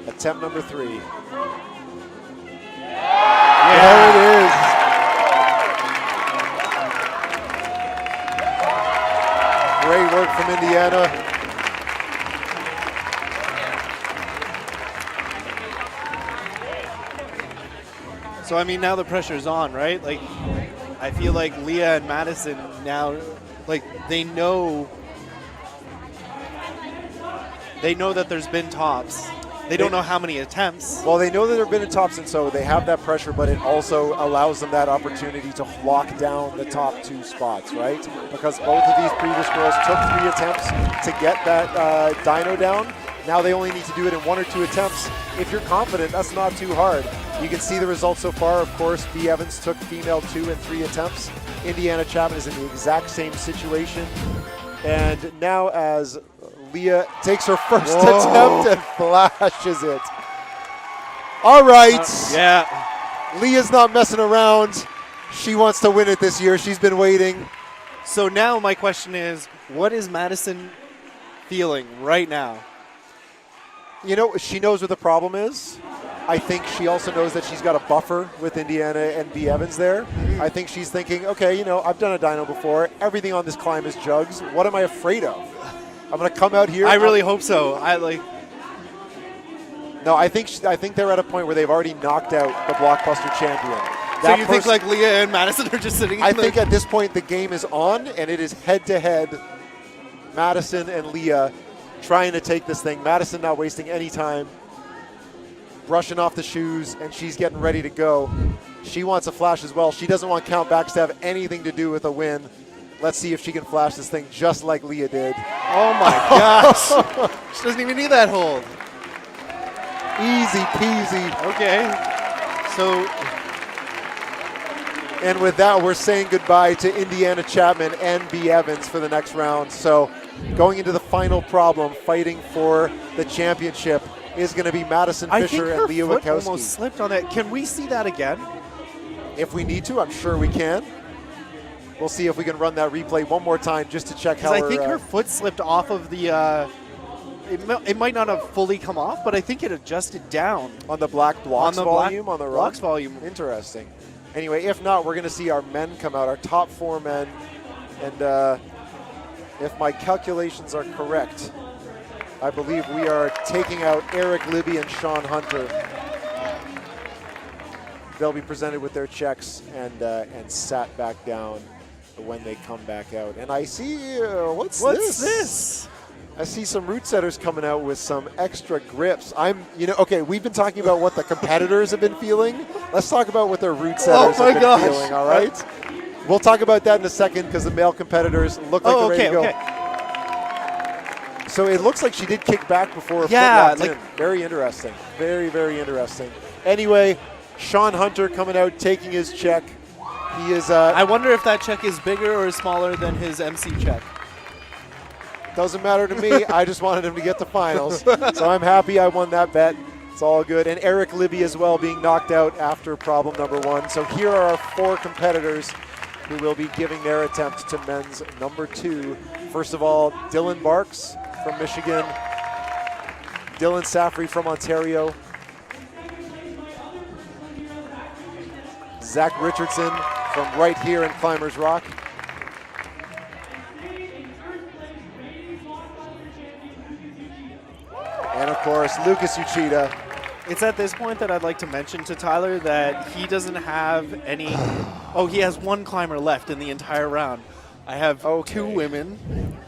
Attempt number 3. Yeah. There it is. Great work from Indiana. So, I mean, now the pressure's on, right? Like, I feel like Leah and Madison now, like, they know that there's been tops. They don't know how many attempts. Well, they know that there have been tops, and so they have that pressure, but it also allows them that opportunity to lock down the top 2 spots, right? Because both of these previous girls took 3 attempts to get that dyno down. Now they only need to do it in 1 or 2 attempts. If you're confident, that's not too hard. You can see the results so far. Of course, B. Evans took female 2 and 3 attempts. Indiana Chapman is in the exact same situation. And now as Leah takes her first attempt and flashes it. All right. Yeah. Leah's not messing around. She wants to win it this year. She's been waiting. So now my question is, what is Madison feeling right now? You know, she knows what the problem is. I think she also knows that she's got a buffer with Indiana and B. Evans there. I think she's thinking, okay, you know, I've done a dyno before. Everything on this climb is jugs. What am I afraid of? I'm going to come out here. I really hope so. No, I think they're at a point where they've already knocked out the BlocBuster champion. So you think like Leah and Madison are just sitting? I think at this point the game is on, and it is head-to-head. Madison and Leah trying to take this thing. Madison not wasting any time, brushing off the shoes, and she's getting ready to go. She wants a flash as well. She doesn't want countbacks to have anything to do with a win. Let's see if she can flash this thing just like Leah did. Oh my gosh. She doesn't even need that hold. Easy peasy. Okay. So. And with that, we're saying goodbye to Indiana Chapman and B. Evans for the next round. So going into the final problem, fighting for the championship, is going to be Madison Fisher and Leah Wachowski. I almost slipped on that. Can we see that again? If we need to, I'm sure we can. We'll see if we can run that replay one more time just to check how. I think her foot slipped off of the. It might not have fully come off, but I think it adjusted down on the black blocks volume on the blocks volume. Interesting. Anyway, if not, we're going to see our men come out, our top 4 men, and if my calculations are correct, I believe we are taking out Eric Libby and Sean Hunter. They'll be presented with their checks and sat back down when they come back out. And I see, what's this? I see some root setters coming out with some extra grips. Okay, we've been talking about what the competitors have been feeling. Let's talk about what their root setters have been feeling, all right? We'll talk about that in a second because the male competitors look like they're ready to go. Okay. So it looks like she did kick back before her foot locked in. Very interesting. Very, very interesting. Anyway, Sean Hunter coming out, taking his check. He is. I wonder if that check is bigger or smaller than his MC check. Doesn't matter to me. I just wanted him to get to finals. So I'm happy I won that bet. It's all good. And Eric Libby as well being knocked out after problem number 1. So here are our 4 competitors who will be giving their attempt to men's number 2. First of all, Dylan Barks from Michigan. Dylan Saffrey from Ontario. Zach Richardson from right here in Climbers Rock. And of course, Lucas Uchida. It's at this point that I'd like to mention to Tyler that he doesn't have any. Oh, he has 1 climber left in the entire round. I have 2 women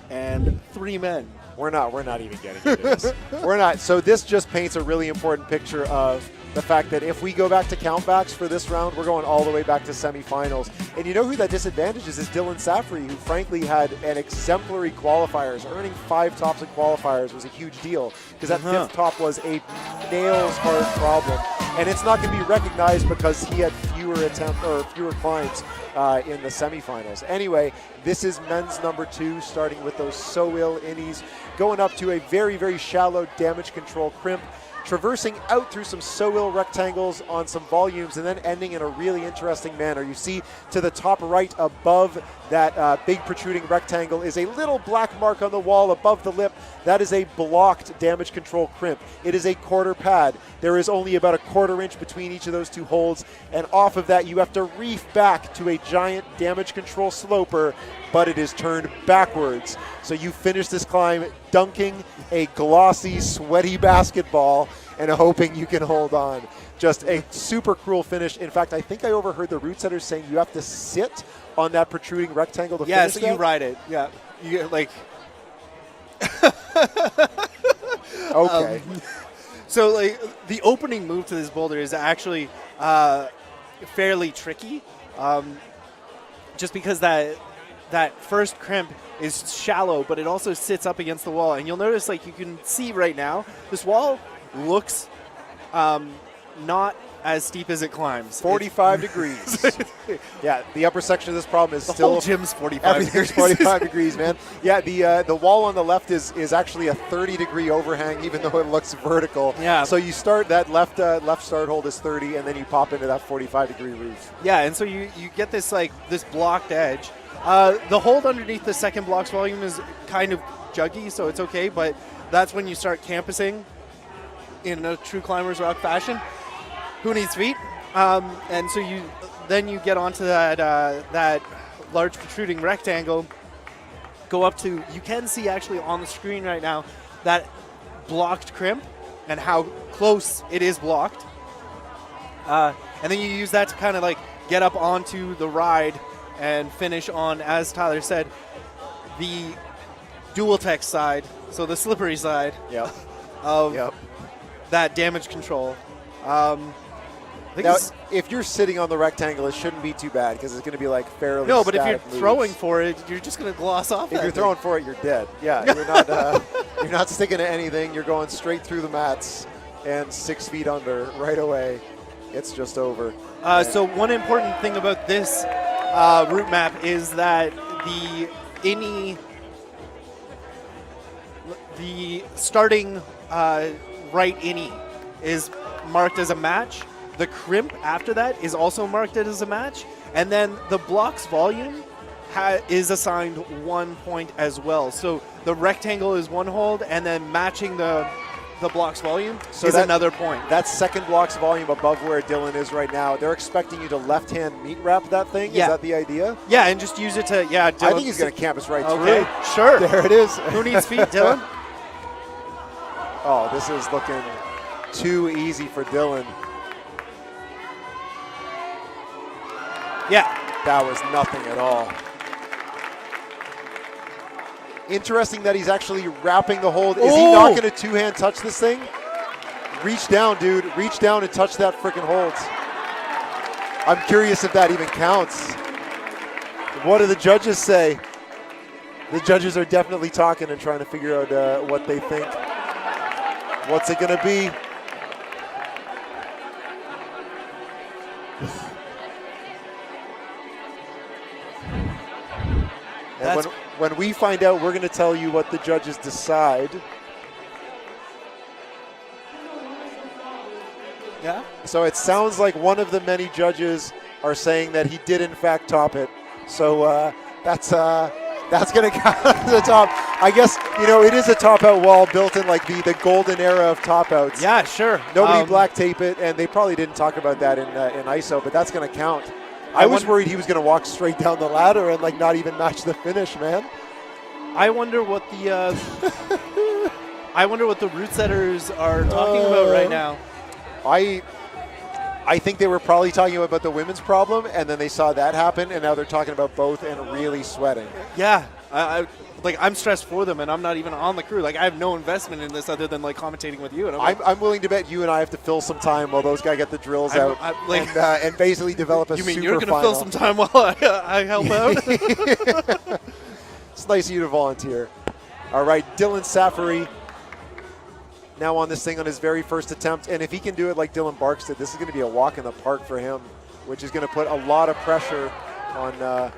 and 3 men. We're not even getting into this. We're not. So this just paints a really important picture of the fact that if we go back to countbacks for this round, we're going all the way back to semifinals. And you know who that disadvantages is Dylan Saffrey, who frankly had an exemplary qualifiers. Earning 5 tops in qualifiers was a huge deal because that 5th top was a nails hard problem. And it's not going to be recognized because he had fewer climbs in the semifinals. Anyway, this is men's number 2, starting with those so-ill innies, going up to a very, very shallow damage control crimp, traversing out through some so-ill rectangles on some volumes, and then ending in a really interesting manner. You see to the top right above that big protruding rectangle is a little black mark on the wall above the lip. That is a blocked damage control crimp. It is a quarter pad. There is only about a 1/4 inch between each of those 2 holds, and off of that you have to reef back to a giant damage control sloper, but it is turned backwards. So you finish this climb dunking a glossy, sweaty basketball and hoping you can hold on. Just a super cruel finish. In fact, I think I overheard the route setters saying you have to sit on that protruding rectangle to finish so you ride it. Yeah. You get like... Okay. So like the opening move to this boulder is actually fairly tricky, just because that first crimp is shallow, but it also sits up against the wall. And you'll notice, like you can see right now, this wall looks not as steep as it climbs. 45 degrees. Yeah, the upper section of this problem is the still... whole gym's 45 everything's degrees. 45 degrees, man. Yeah, the wall on the left is actually a 30-degree overhang, even though it looks vertical. Yeah. So you start, that left start hold is 30, and then you pop into that 45-degree roof. Yeah, and so you get this, like, this blocked edge. The hold underneath the second block's volume is kind of juggy, so it's okay, but that's when you start campusing in a true Climbers Rock fashion. Who needs feet? And so then you get onto that large protruding rectangle, go up to, you can see actually on the screen right now, that blocked crimp and how close it is blocked. And then you use that to kind of like get up onto the ride and finish on, as Tyler said, the dual tech side, so the slippery side of that damage control. Now, if you're sitting on the rectangle, it shouldn't be too bad because it's going to be like fairly No, but if you're static moves. throwing for it, you're just going to gloss off. If you're throwing for it, you're dead. Yeah, you're not sticking to anything. You're going straight through the mats and 6 feet under right away. It's just over. So one important thing about this route map is that the starting right innie is marked as a match. The crimp after that is also marked as a match. And then the block's volume is assigned 1 point as well. So the rectangle is 1 hold, and then matching the block's volume is another point. That second block's volume above where Dylan is right now, they're expecting you to left-hand meat wrap that thing? Yeah. Is that the idea? Yeah, and just use it to, Dylan. I think he's going to campus right okay, through. Sure. There it is. Who needs feet, Dylan? Oh, this is looking too easy for Dylan. Yeah. That was nothing at all. Interesting that he's actually wrapping the hold. Is he not going to two-hand touch this thing? Reach down, dude. Reach down and touch that freaking hold. I'm curious if that even counts. What do the judges say? The judges are definitely talking and trying to figure out what they think. What's it going to be? And when we find out, we're going to tell you what the judges decide. Yeah. So it sounds like one of the many judges are saying that he did in fact top it. So that's going to count as a top. I guess, it is a top out wall built in like the golden era of top outs. Yeah, sure. Nobody black tape it, and they probably didn't talk about that in ISO, but that's going to count. I was worried he was going to walk straight down the ladder and like not even match the finish, man. I wonder what the route setters are talking about right now. I think they were probably talking about the women's problem, and then they saw that happen, and now they're talking about both and really sweating. Yeah, I'm stressed for them, and I'm not even on the crew. Like, I have no investment in this other than like commentating with you. And I'm willing to bet you and I have to fill some time while those guys get the drills out and basically develop a super final. You mean you're going to fill some time while I help out? It's nice of you to volunteer. All right, Dylan Safari now on this thing on his very first attempt. And if he can do it like Dylan Barks did, this is going to be a walk in the park for him, which is going to put a lot of pressure on the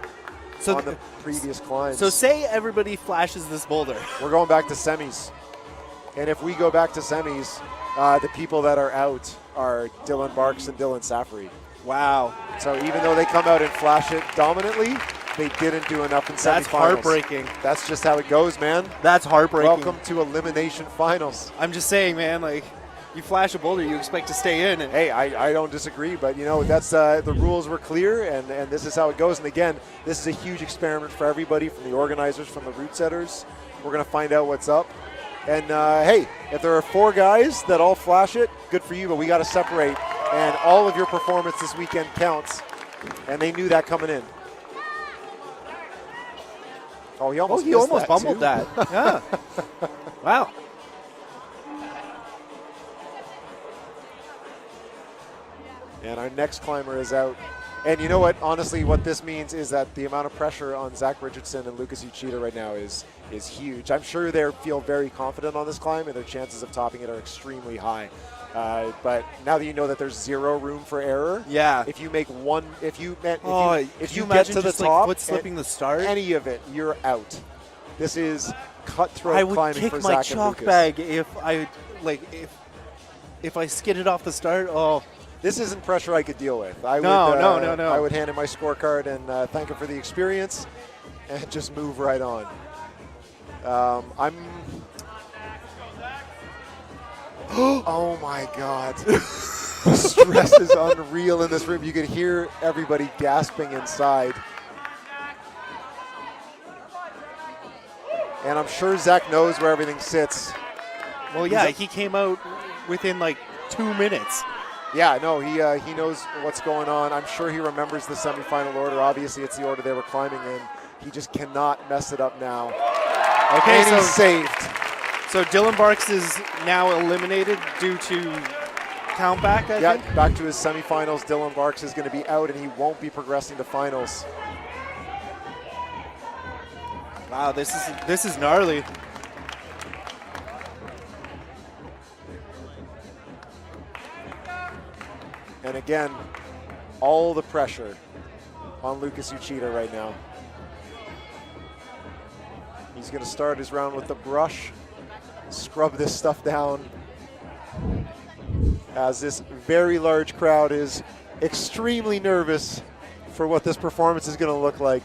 previous climbs. So say everybody flashes this boulder. We're going back to semis. And if we go back to semis, the people that are out are Dylan Barks and Dylan Safari. Wow. So even though they come out and flash it dominantly, they didn't do enough in semifinals. That's heartbreaking. That's just how it goes, man. That's heartbreaking. Welcome to elimination finals. I'm just saying, man, like, you flash a boulder, you expect to stay in. Hey, I don't disagree, but, that's the rules were clear, and this is how it goes. And, again, this is a huge experiment for everybody, from the organizers, from the route setters. We're going to find out what's up. And, hey, if there are 4 guys that all flash it, good for you, but we got to separate. And all of your performance this weekend counts, and they knew that coming in. Oh, he almost bumbled that. Yeah. Wow. And our next climber is out. And you know what? Honestly, what this means is that the amount of pressure on Zach Richardson and Lucas Uchida right now is huge. I'm sure they feel very confident on this climb, and their chances of topping it are extremely high. But now that you know that there's 0 room for error, yeah. If you make one, if you get imagine to the just top, foot slipping the start, any of it, you're out. This is cutthroat climbing for Zach and Lucas. I would kick my chalk bag if I skidded off the start. Oh. This isn't pressure I could deal with. No. I would hand him my scorecard and thank him for the experience and just move right on. Oh my God. The stress is unreal in this room. You could hear everybody gasping inside. And I'm sure Zach knows where everything sits. Well, yeah, he came out within like 2 minutes. Yeah, no, he knows what's going on. I'm sure he remembers the semifinal order. Obviously, it's the order they were climbing in. He just cannot mess it up now. Okay, and he's saved. So Dylan Barks is now eliminated due to countback, I think? Back to his semifinals. Dylan Barks is going to be out, and he won't be progressing to finals. Wow, this is gnarly. And again, all the pressure on Lucas Uchida right now. He's going to start his round with the brush, scrub this stuff down, as this very large crowd is extremely nervous for what this performance is going to look like.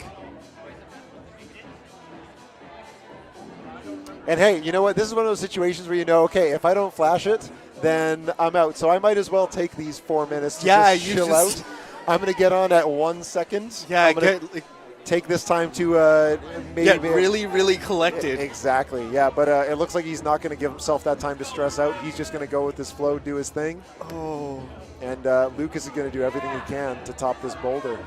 And hey, you know what? This is one of those situations where okay, if I don't flash it, then I'm out. So I might as well take these 4 minutes to just chill out. I'm going to get on at 1 second. Yeah, I'm going to take this time to get really, really collected. Exactly, yeah. But it looks like he's not going to give himself that time to stress out. He's just going to go with this flow, do his thing. Oh. And Lucas is going to do everything he can to top this boulder.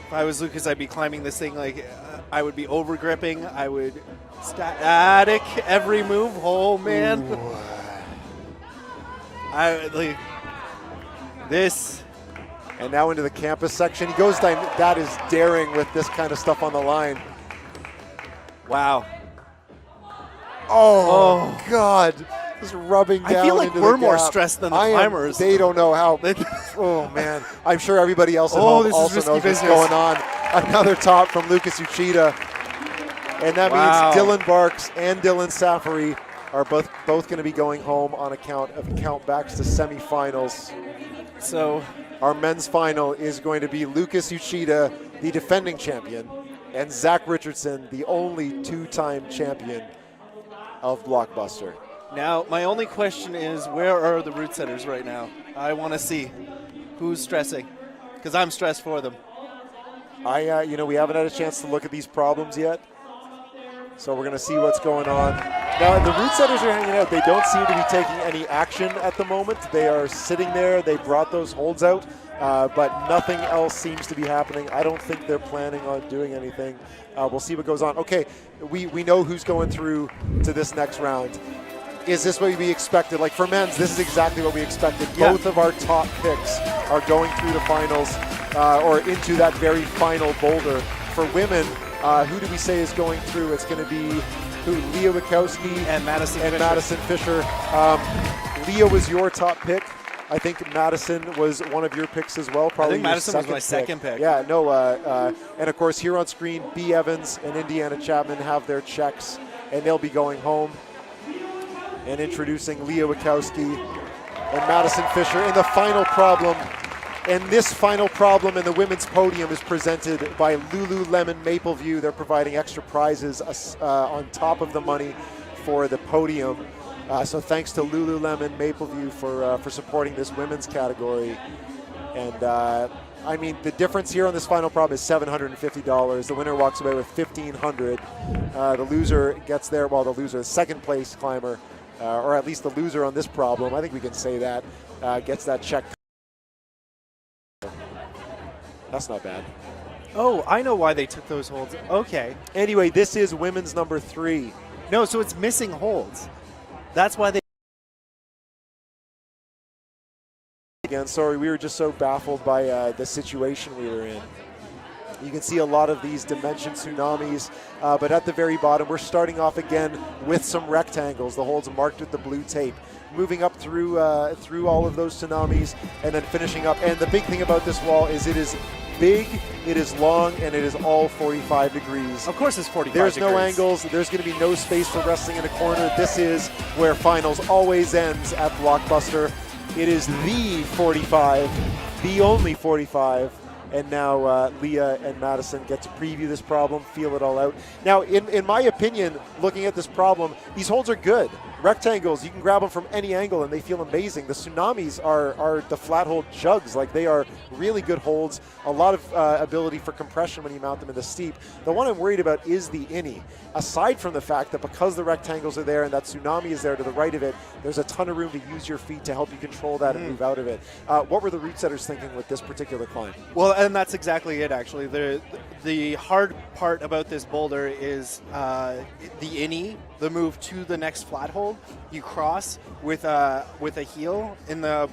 If I was Lucas, I'd be climbing this thing like I would be over gripping. I would static every move. Oh, man. Ooh. I like this. And now into the campus section. He goes down. That is daring with this kind of stuff on the line. Wow. Oh. God. Just rubbing down. I feel like into we're the more gap. stressed than the climbers. They don't know how. Oh, man. I'm sure everybody else at home also knows what's going on. Another top from Lucas Uchida. And that means Dylan Barks and Dylan Safari are both going to be going home on account of countbacks to semifinals. So our men's final is going to be Lucas Uchida, the defending champion, and Zach Richardson, the only two-time champion of BlocBuster. Now, my only question is, where are the route setters right now? I want to see who's stressing, because I'm stressed for them. We haven't had a chance to look at these problems yet, so we're going to see what's going on. Now, the route setters are hanging out. They don't seem to be taking any action at the moment. They are sitting there. They brought those holds out, but nothing else seems to be happening. I don't think they're planning on doing anything. We'll see what goes on. Okay, we know who's going through to this next round. Is this what we expected? Like for men's, this is exactly what we expected. Yeah. Both of our top picks are going through the finals or into that very final boulder. For women, who do we say is going through? It's going to be Leah Wachowski and Madison Fisher. Leah was your top pick. I think Madison was one of your picks as well. Probably I think Madison was my second pick. Yeah, no. And of course, here on screen, B. Evans and Indiana Chapman have their checks, and they'll be going home. And introducing Leah Wachowski and Madison Fisher in the final problem. And this final problem in the women's podium is presented by Lululemon Mapleview. They're providing extra prizes on top of the money for the podium. So thanks to Lululemon Mapleview for supporting this women's category. And I mean, the difference here on this final problem is $750. The winner walks away with $1,500. The loser gets there, the second place climber, or at least the loser on this problem, I think we can say that, gets that check. That's not bad. Oh, I know why they took those holds. Okay. Anyway, this is women's number 3. No, so it's missing holds. That's why they... Again, sorry, we were just so baffled by the situation we were in. You can see a lot of these dimension tsunamis, but at the very bottom, we're starting off again with some rectangles. The holds marked with the blue tape. Moving up through all of those tsunamis and then finishing up. And the big thing about this wall is it is big, it is long, and it is all 45 degrees. Of course it's 45 There's degrees. no angles. There's going to be no space for wrestling in a corner. This is where finals always ends at BlocBuster. It is the 45, the only 45. And now Leah and Madison get to preview this problem, feel it all out. Now, in my opinion, looking at this problem, these holds are good. Rectangles, you can grab them from any angle and they feel amazing. The tsunamis are the flat hold jugs. Like, they are really good holds. A lot of ability for compression when you mount them in the steep. The one I'm worried about is the innie. Aside from the fact that because the rectangles are there and that tsunami is there to the right of it, there's a ton of room to use your feet to help you control that and move out of it. What were the route setters thinking with this particular climb? Well, and that's exactly it, actually. The hard part about this boulder is the innie, the move to the next flat hold. You cross with a heel in the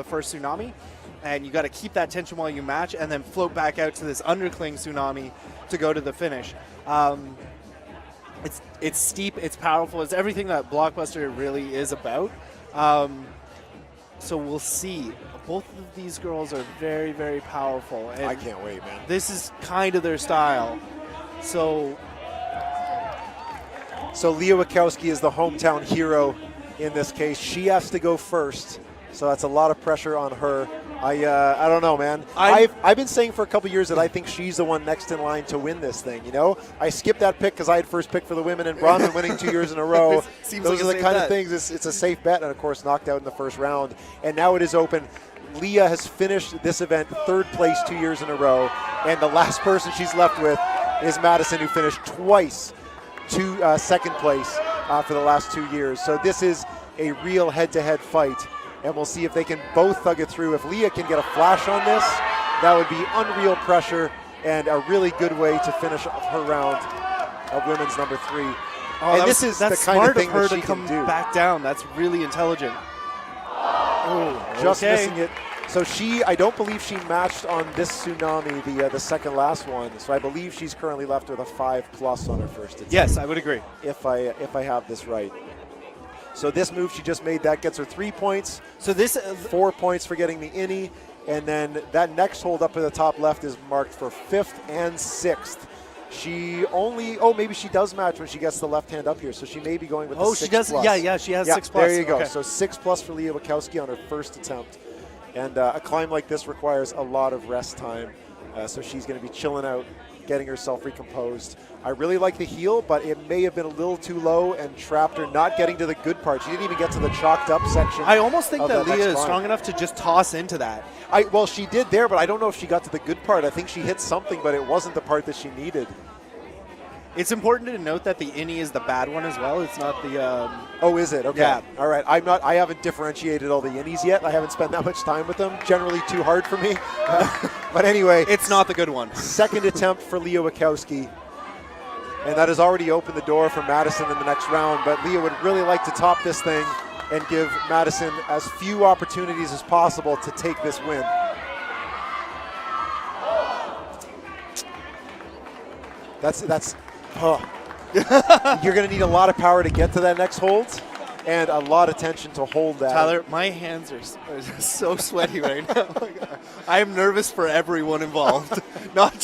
first tsunami, and you got to keep that tension while you match, and then float back out to this undercling tsunami to go to the finish. It's steep, it's powerful, it's everything that BlocBuster really is about. So we'll see. Both of these girls are very, very powerful. And I can't wait, man. This is kind of their style. So Leah Wachowski is the hometown hero in this case. She has to go first, so that's a lot of pressure on her. I don't know, man. I've been saying for a couple years that I think she's the one next in line to win this thing. You know, I skipped that pick because I had first pick for the women, and Bronwyn winning 2 years in a row. Those are the kind of things. It's a safe bet, and of course knocked out in the first round. And now it is open. Leah has finished this event third place 2 years in a row, and the last person she's left with is Madison, who finished twice to second place for the last 2 years. So this is a real head-to-head fight, and we'll see if they can both thug it through. If Leah can get a flash on this, that would be unreal pressure and a really good way to finish her round of women's number 3. Oh, and this is the kind of thing that she come can do. Back down. That's really intelligent. Oh, just missing it. So I don't believe she matched on this tsunami, the second last one. So I believe she's currently left with a 5+ on her first attempt. Yes, I would agree. If I have this right. So this move she just made, that gets her 3 points. So this 4 points for getting the innie. And then that next hold up at the top left is marked for 5th and 6th. She only, maybe she does match when she gets the left hand up here. So she may be going with the 6+. She does. Yeah, she has 6+. There you go. Okay. So 6+ for Leah Wachowski on her first attempt. And a climb like this requires a lot of rest time. So she's going to be chilling out, getting herself recomposed. I really like the heel, but it may have been a little too low and trapped her, not getting to the good part. She didn't even get to the chalked up section. I almost think that Leah is climb. strong enough to just toss into that. Well, she did there, but I don't know if she got to the good part. I think she hit something, but it wasn't the part that she needed. It's important to note that the innie is the bad one as well. It's not the. Oh, is it? Okay. Yeah. All right. I haven't differentiated all the innies yet. I haven't spent that much time with them. Generally too hard for me. But anyway. It's not the good one. Second attempt for Leah Wachowski. And that has already opened the door for Madison in the next round. But Leah would really like to top this thing and give Madison as few opportunities as possible to take this win. You're going to need a lot of power to get to that next hold and a lot of tension to hold that. Tyler, my hands are so sweaty right now. I am nervous for everyone involved, not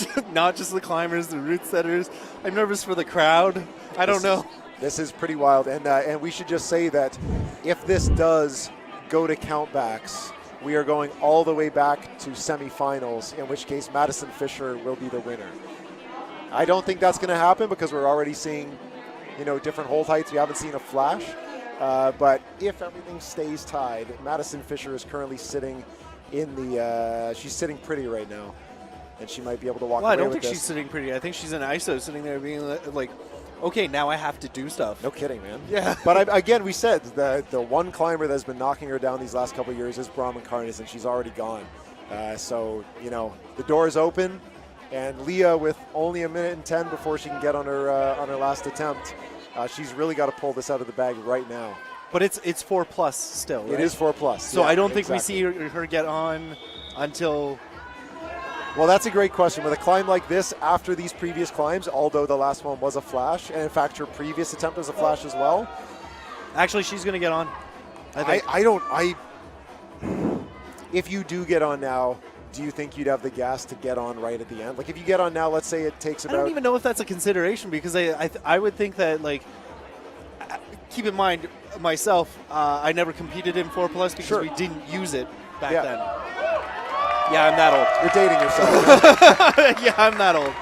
just the climbers, the route setters. I'm nervous for the crowd. I don't know. This is pretty wild, and we should just say that if this does go to countbacks, we are going all the way back to semifinals, in which case Madison Fisher will be the winner. I don't think that's going to happen because we're already seeing, different hold heights. We haven't seen a flash. But if everything stays tied, Madison Fisher is currently sitting in the, she's sitting pretty right now. And she might be able to walk away with this. I don't think she's sitting pretty. I think she's in ISO sitting there being like, okay, now I have to do stuff. No kidding, man. Yeah. But again, we said the one climber that's been knocking her down these last couple of years is Brahman Karnas, and she's already gone. So, the door is open. And Leah, with only 1:10 before she can get on her last attempt, she's really got to pull this out of the bag right now. But it's 4+ still, right? It is 4+. So yeah, I don't think we see her get on until. Well, that's a great question. With a climb like this, after these previous climbs, although the last one was a flash, and in fact her previous attempt was a flash as well. Actually, she's going to get on. If you do get on now, do you think you'd have the gas to get on right at the end? Like if you get on now, let's say it takes about... I don't even know if that's a consideration because I would think that, like, keep in mind, myself, I never competed in 4+ because we didn't use it back then. Yeah, I'm that old. You're dating yourself. Yeah, I'm that old.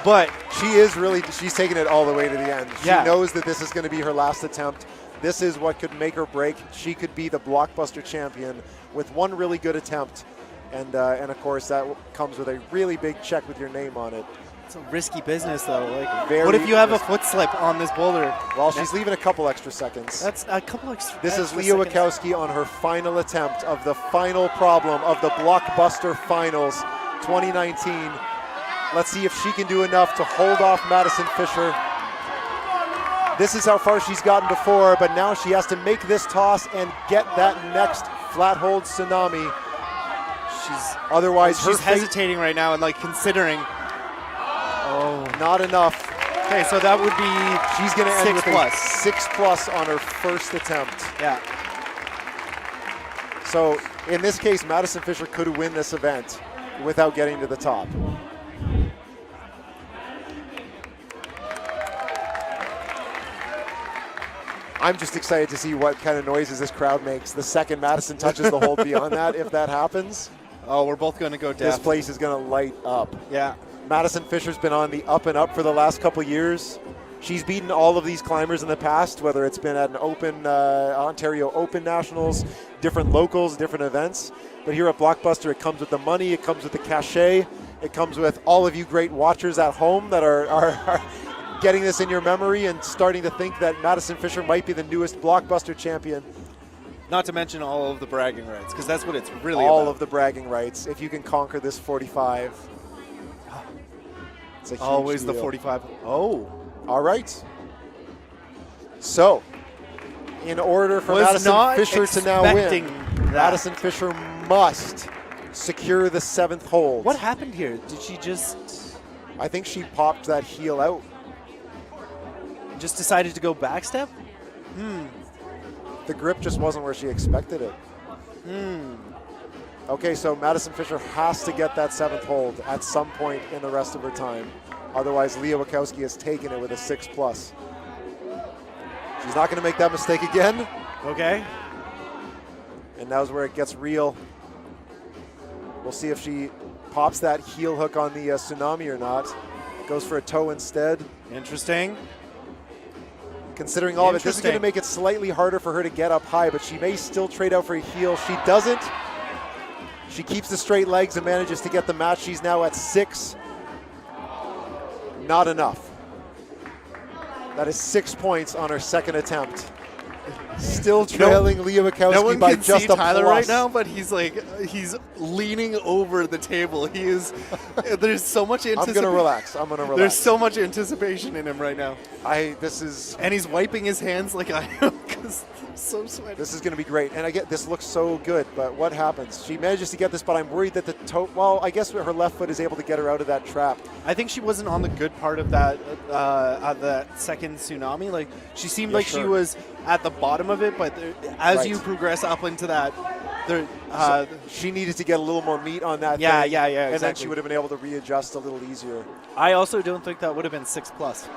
But she's taking it all the way to the end. She knows that this is going to be her last attempt. This is what could make or break. She could be the BlocBuster champion with one really good attempt. And of course, that comes with a really big check with your name on it. It's a risky business, though. Like, Very what if you have risky. a foot slip on this boulder? Well, she's leaving a couple extra seconds. That's a couple extra. This is Leah Wachowski on her final attempt of the final problem of the BlocBuster Finals 2019. Let's see if she can do enough to hold off Madison Fisher. This is how far she's gotten before, but now she has to make this toss and get that next flat hold tsunami. She's hesitating right now and like considering. Oh, not enough. Okay, so that would be she's going to end with 6+ a 6+ on her first attempt. Yeah. So in this case, Madison Fisher could win this event without getting to the top. I'm just excited to see what kind of noises this crowd makes the second Madison touches the hold beyond that. If that happens, oh, we're both going to go deaf. This place is going to light up. Yeah. Madison Fisher's been on the up and up for the last couple years. She's beaten all of these climbers in the past, whether it's been at an open Ontario Open Nationals, different locals, different events. But here at BlocBuster, it comes with the money, it comes with the cachet, it comes with all of you great watchers at home that are getting this in your memory and starting to think that Madison Fisher might be the newest BlocBuster champion. Not to mention all of the bragging rights, because that's what it's really all about. Of the bragging rights. If you can conquer this 45, it's a huge always deal. The 45. Oh. All right. So, in order for Madison Fisher to now win, Madison Fisher must secure the 7th hold. What happened here? Did she just I think she popped that heel out. decided to go backstep? The grip just wasn't where she expected it. Okay, so Madison Fisher has to get that 7th hold at some point in the rest of her time. Otherwise, Leah Wachowski has taken it with a 6+. She's not going to make that mistake again. Okay. And now's where it gets real. We'll see if she pops that heel hook on the tsunami or not. Goes for a toe instead. Interesting. Considering all of it, this is going to make it slightly harder for her to get up high, but she may still trade out for a heel. She doesn't. She keeps the straight legs and manages to get the match. She's now at 6. Not enough. That is 6 points on her second attempt. Still trailing Leah Wachowski No one by can just see a Tyler plus. right now, but he's leaning over the table. He is. There's so much anticipation. I'm gonna relax. There's so much anticipation in him right now, and he's wiping his hands like I am because so sweaty. This is going to be great. And I get this looks so good, but what happens? She manages to get this, but I'm worried that the toe. Well, I guess her left foot is able to get her out of that trap. I think she wasn't on the good part of that second tsunami. Like she seemed like she was at the bottom of it, but as you progress up into that, so she needed to get a little more meat on that. Yeah, thing, exactly. And then she would have been able to readjust a little easier. I also don't think that would have been 6+.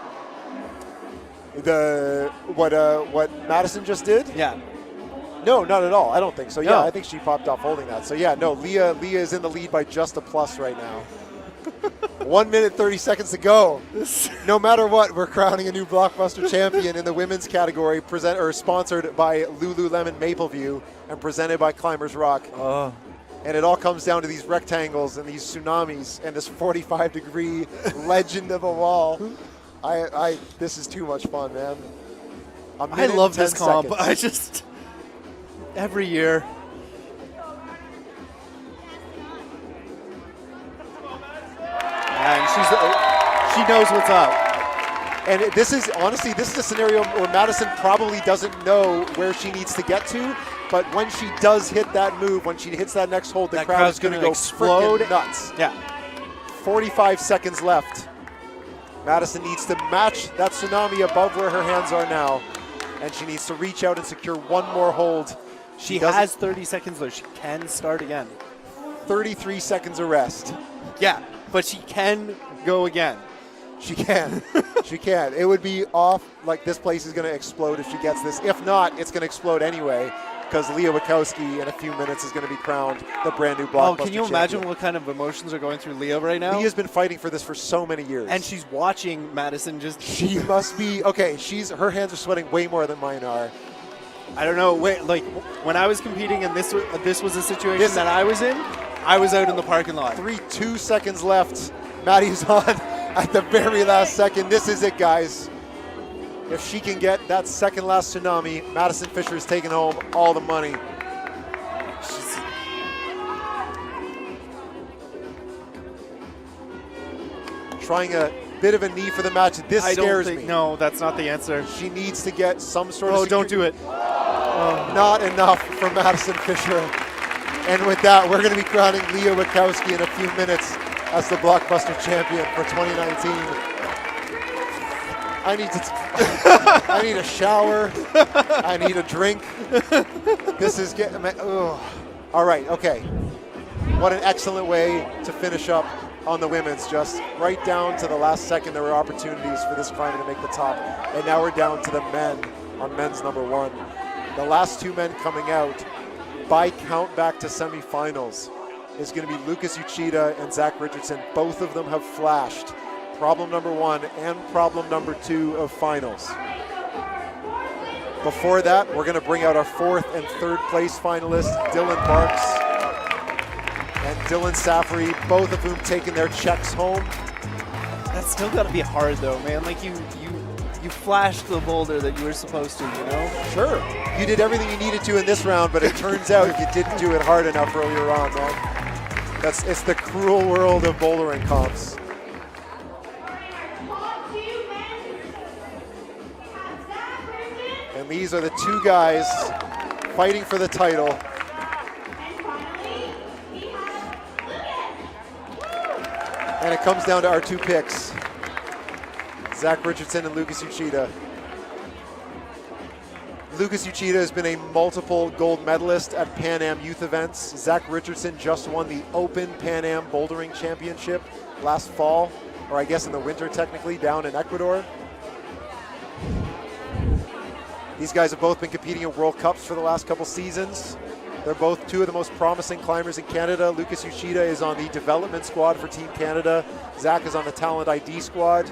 What Madison just did? Yeah. No, not at all. I don't think so. Yeah, No. I think she popped off holding that. So yeah, no, Leah is in the lead by just a plus right now. 1 minute 30 seconds to go. No matter what, we're crowning a new BlocBuster champion in the women's category, sponsored by Lululemon Mapleview and presented by Climbers Rock. And it all comes down to these rectangles and these tsunamis and this 45-degree legend of a wall. This is too much fun, man. I love this comp. Seconds. Every year. And she knows what's up. And this is a scenario where Madison probably doesn't know where she needs to get to, but when she does hit that move, when she hits that next hold, the crowd is going to go explode nuts. Yeah. 45 seconds left. Madison needs to match that tsunami above where her hands are now, and she needs to reach out and secure one more hold. She has 30 seconds though. She can start again. 33 seconds of rest. Yeah, but she can go again. She can. She can. It would be off, like this place is going to explode if she gets this. If not, it's going to explode anyway, because Leah Wachowski in a few minutes is going to be crowned the brand new BlocBuster can you imagine what kind of emotions are going through Leah right now? Leah's been fighting for this for so many years. And she's watching Madison just... She must be... Okay, her hands are sweating way more than mine are. I don't know. Like, when I was competing and this was a situation that I was in, I was out in the parking lot. 2 seconds left. Maddie's on at the very last second. This is it, guys. If she can get that second last tsunami, Madison Fisher is taking home all the money. Trying a bit of a knee for the match. This scares me. No, that's not the answer. She needs to get some sort of... Oh, don't do it. Not enough for Madison Fisher. And with that, we're going to be crowning Leah Wachowski in a few minutes as the BlocBuster champion for 2019. I need a shower. I need a drink. This is getting... All right, okay. What an excellent way to finish up on the women's. Just right down to the last second, there were opportunities for this climber to make the top. And now we're down to the men on men's number 1. The last 2 men coming out by count back to semifinals is going to be Lucas Uchida and Zach Richardson. Both of them have flashed problem number 1 and problem number 2 of finals. Before that, we're going to bring out our 4th and 3rd place finalists, Dylan Barks and Dylan Saffery, both of whom taking their checks home. That's still got to be hard though, man. Like you flashed the boulder that you were supposed to, you know? Sure. You did everything you needed to in this round, but it turns out you didn't do it hard enough earlier on, man. It's the cruel world of bouldering comps. And these are the 2 guys fighting for the title. And it comes down to our two picks, Zach Richardson and Lucas Uchida. Lucas Uchida has been a multiple gold medalist at Pan Am youth events. Zach Richardson just won the Open Pan Am Bouldering Championship last fall, or I guess in the winter technically, down in Ecuador. These guys have both been competing in World Cups for the last couple seasons. They're both two of the most promising climbers in Canada. Lucas Uchida is on the development squad for Team Canada. Zach is on the Talent ID squad.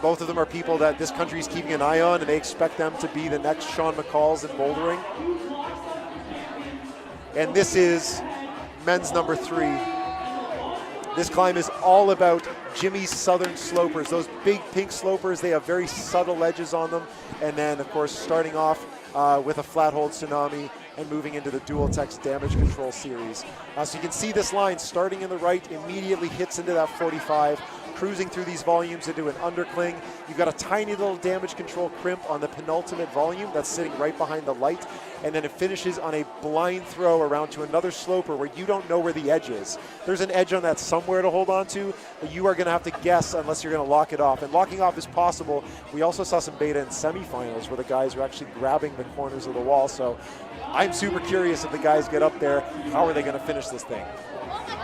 Both of them are people that this country is keeping an eye on, and they expect them to be the next Sean McCalls in bouldering. And this is men's number 3. This climb is all about Jimmy's Southern Slopers. Those big pink slopers, they have very subtle edges on them. And then, of course, starting off with a flat hold tsunami and moving into the dual text damage control series. So you can see this line starting in the right, immediately hits into that 45, cruising through these volumes into an undercling. You've got a tiny little damage control crimp on the penultimate volume that's sitting right behind the light, and then it finishes on a blind throw around to another sloper where you don't know where the edge is. There's an edge on that somewhere to hold on to, but you are going to have to guess unless you're going to lock it off. And locking off is possible. We also saw some beta in semifinals where the guys were actually grabbing the corners of the wall. So I'm super curious if the guys get up there, how are they going to finish this thing?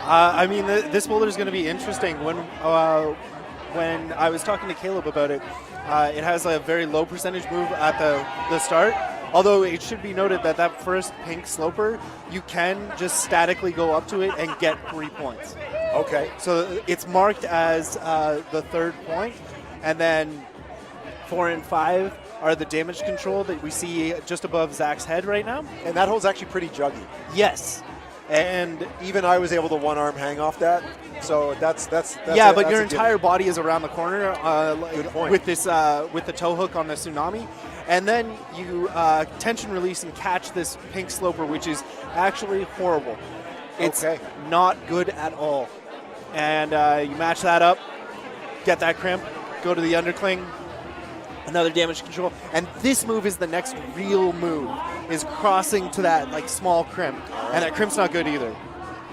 I mean, this boulder is going to be interesting. When I was talking to Caleb about it, it has a very low percentage move at the start. Although it should be noted that that first pink sloper, you can just statically go up to it and get 3 points. Okay. So it's marked as the 3rd point, and then 4 and 5 are the damage control that we see just above Zach's head right now. And that hole's actually pretty juggy. Yes. And even I was able to one arm hang off that. So that's yeah, but your entire body is around the corner Good point. with this with the toe hook on the tsunami, and then you tension release and catch this pink sloper, which is actually horrible. It's not good at all. And you match that up, get that crimp, go to the undercling, another damage control, and this move is the next real move, is crossing to that like small crimp, and that crimp's not good either.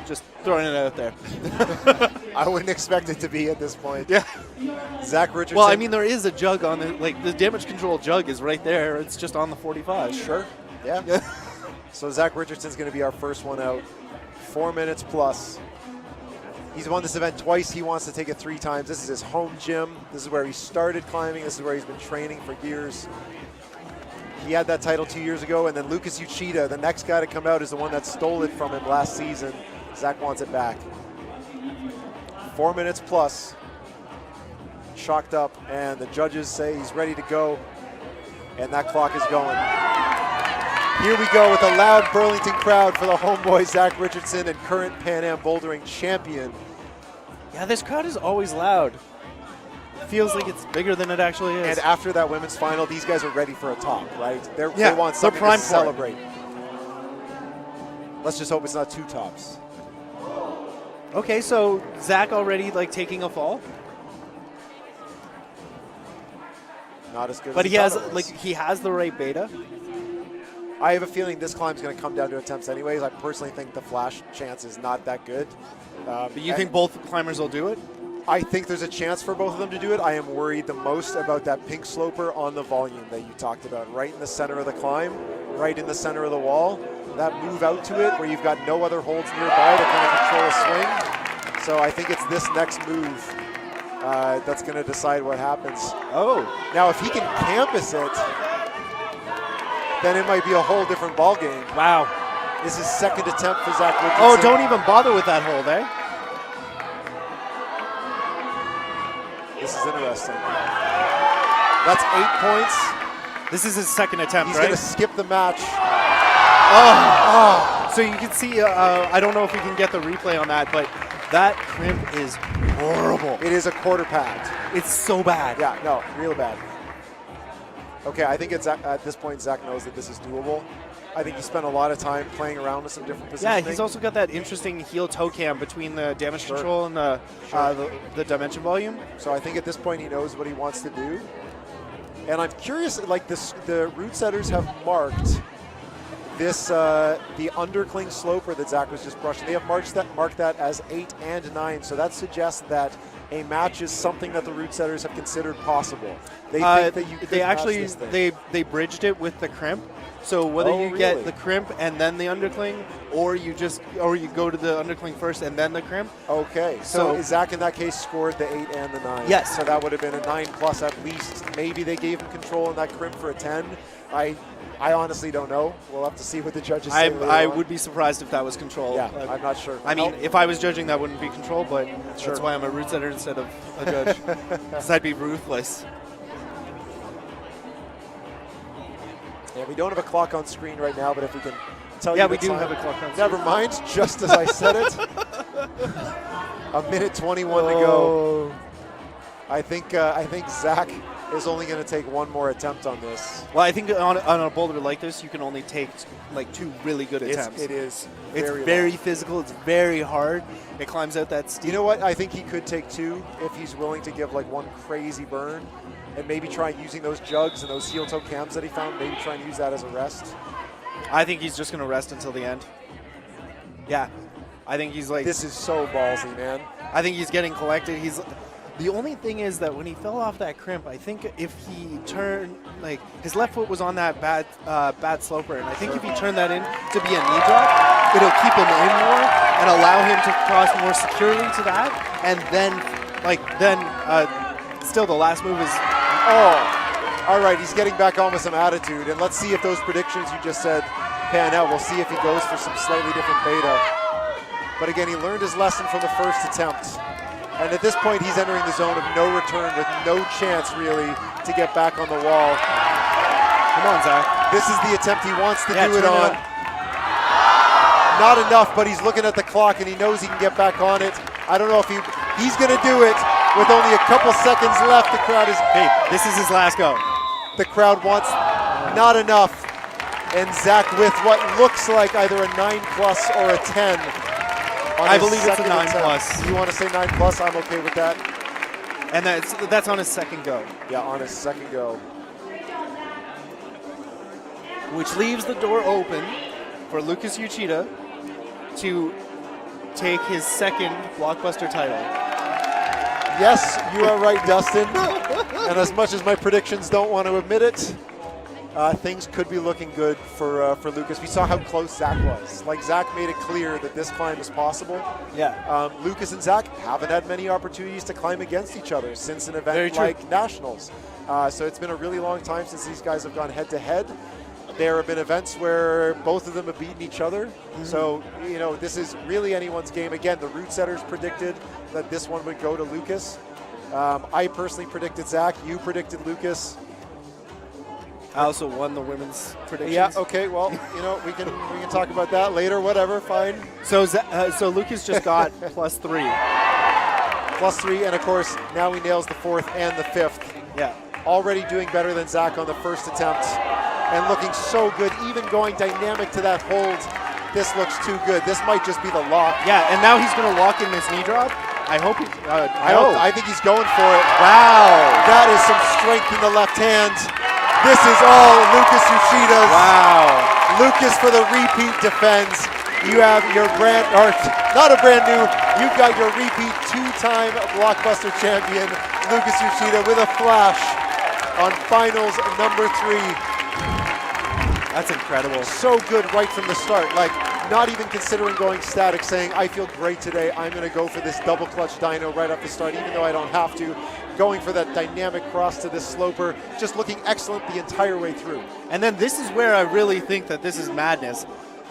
Just throwing it out there. I wouldn't expect it to be at this point. Yeah. Zach Richardson. Well, I mean, there is a jug on the, like, the damage control jug is right there. It's just on the 45. Sure. Yeah. So Zach Richardson's going to be our first one out. 4 minutes plus. He's won this event twice. He wants to take it 3 times. This is his home gym. This is where he started climbing. This is where he's been training for years. He had that title 2 years ago, and then Lucas Uchida, the next guy to come out, is the one that stole it from him last season. Zach wants it back. 4 minutes plus. Shocked up, and the judges say he's ready to go, and that clock is going. Here we go with a loud Burlington crowd for the homeboy Zach Richardson and current Pan Am Bouldering champion. Yeah, this crowd is always loud. Feels like it's bigger than it actually is. And after that women's final, these guys are ready for a top, right? They want something prime to celebrate. Let's just hope it's not 2 tops. Okay, so Zach already like taking a fall, Not as good but as he has the right beta. I have a feeling this climb's going to come down to attempts anyways. I personally think the flash chance is not that good. But you think both climbers will do it? I think there's a chance for both of them to do it. I am worried the most about that pink sloper on the volume that you talked about, right in the center of the climb, right in the center of the wall. That move out to it where you've got no other holds nearby to kind of control a swing. So I think it's this next move that's going to decide what happens. Oh. Now, if he can campus it, then it might be a whole different ball game. Wow. This is second attempt for Zach Richardson. Oh, don't even bother with that hold, eh? This is interesting. That's 8 points. This is his second attempt, He's right? going to skip the match. Oh. So you can see, I don't know if we can get the replay on that, but that crimp is horrible. It is a quarter pad. It's so bad. Yeah, no, real bad. Okay, I think it's at this point Zach knows that this is doable. I think he spent a lot of time playing around with some different positioning. Yeah, he's also got that interesting heel toe cam between the damage control and the dimension volume. So I think at this point he knows what he wants to do. And I'm curious, like the route setters have marked this the undercling sloper that Zach was just brushing. They have marked that as 8 and 9, so that suggests that a match is something that the route setters have considered possible. They think that you could they match actually this thing. they bridged it with the crimp. So whether you really? get the crimp and then the undercling, or you go to the undercling first and then the crimp. Okay, so Zach in that case scored the 8 and the 9. Yes. So that would have been a 9+ at least. Maybe they gave him control in that crimp for a 10. I honestly don't know. We'll have to see what the judges say. I would be surprised if that was control. Yeah, I'm not sure. I mean, if I was judging, that wouldn't be control, but that's why I'm a route setter instead of a judge. Because I'd be ruthless. Yeah, we don't have a clock on screen right now, but if we can tell you Yeah, the we do time. have a clock on screen. Never mind, just as I said it. A minute 21 to go. I think Zach is only going to take one more attempt on this. Well, I think on a boulder like this, you can only take like 2 really good attempts. It is. It's very physical. It's very hard. It climbs out that steep. You know what? I think he could take 2 if he's willing to give like one crazy burn and maybe try using those jugs and those heel toe cams that he found. Maybe try and use that as a rest. I think he's just going to rest until the end. Yeah. I think he's like... This is so ballsy, man. I think he's getting collected. The only thing is that when he fell off that crimp, I think if he turned, like, his left foot was on that bad sloper, and I think if he turned that in to be a knee drop, it'll keep him in more and allow him to cross more securely to that, and then still the last move is... Oh, all right, he's getting back on with some attitude, and let's see if those predictions you just said pan out. We'll see if he goes for some slightly different beta. But again, he learned his lesson from the first attempt. And at this point, he's entering the zone of no return with no chance, really, to get back on the wall. Come on, Zach. This is the attempt he wants to do it on. Not enough, but he's looking at the clock, and he knows he can get back on it. I don't know if he's going to do it with only a couple seconds left. The crowd is... Hey, this is his last go. The crowd wants not enough. And Zach with what looks like either a 9+ or a 10. I believe it's a 9+. You want to say 9+? I'm okay with that. And that's on his second go. Yeah, on his second go. Which leaves the door open for Lucas Uchida to take his second BlocBuster title. Yes, you are right, Dustin. And as much as my predictions don't want to admit it, things could be looking good for Lucas. We saw how close Zach was. Like, Zach made it clear that this climb is possible. Yeah. Lucas and Zach haven't had many opportunities to climb against each other since an event Very true. like Nationals. So it's been a really long time since these guys have gone head-to-head. There have been events where both of them have beaten each other. Mm-hmm. So, you know, this is really anyone's game. Again, the route setters predicted that this one would go to Lucas. I personally predicted Zach. You predicted Lucas. I also won the women's predictions. Yeah, okay, well, you know, we can talk about that later, whatever, fine. So Lucas just got +3. +3, and of course, now he nails the 4th and the 5th. Yeah. Already doing better than Zach on the first attempt, and looking so good, even going dynamic to that hold. This looks too good. This might just be the lock. Yeah, and now he's going to lock in this knee drop. I hope he... I think he's going for it. Wow. That is some strength in the left hand. This is all Lucas Uchida's. Wow. Lucas for the repeat defense. You have your not a brand new, you've got your repeat 2-time BlocBuster champion, Lucas Uchida, with a flash on finals number 3. That's incredible. So good right from the start. Like, not even considering going static, saying, I feel great today. I'm going to go for this double clutch dyno right off the start, even though I don't have to. Going for that dynamic cross to this sloper, just looking excellent the entire way through. And then this is where I really think that this is madness.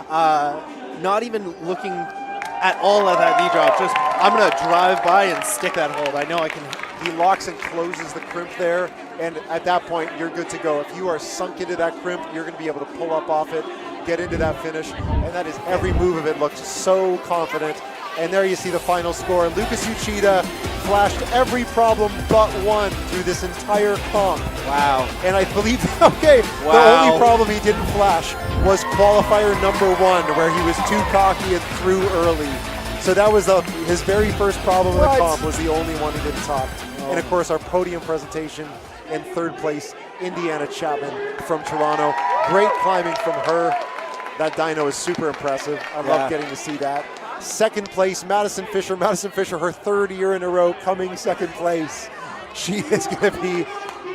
Not even looking at all at that knee drop. Just, I'm going to drive by and stick that hold. I know I can. He locks and closes the crimp there, and at that point, you're good to go. If you are sunk into that crimp, you're going to be able to pull up off it, get into that finish, and that is every move of it looked so confident. And there you see the final score. Lucas Uchida flashed every problem but one through this entire comp. Wow. And I believe, okay, wow. The only problem he didn't flash was qualifier number 1, where he was too cocky and threw early. So that was his very first problem in the comp, was the only one he didn't top. Oh. And of course, our podium presentation in 3rd place, Indiana Chapman from Toronto. Great climbing from her. That dyno is super impressive. I love getting to see that. Second place, Madison Fisher. Madison Fisher, her third year in a row, coming second place. She is going to be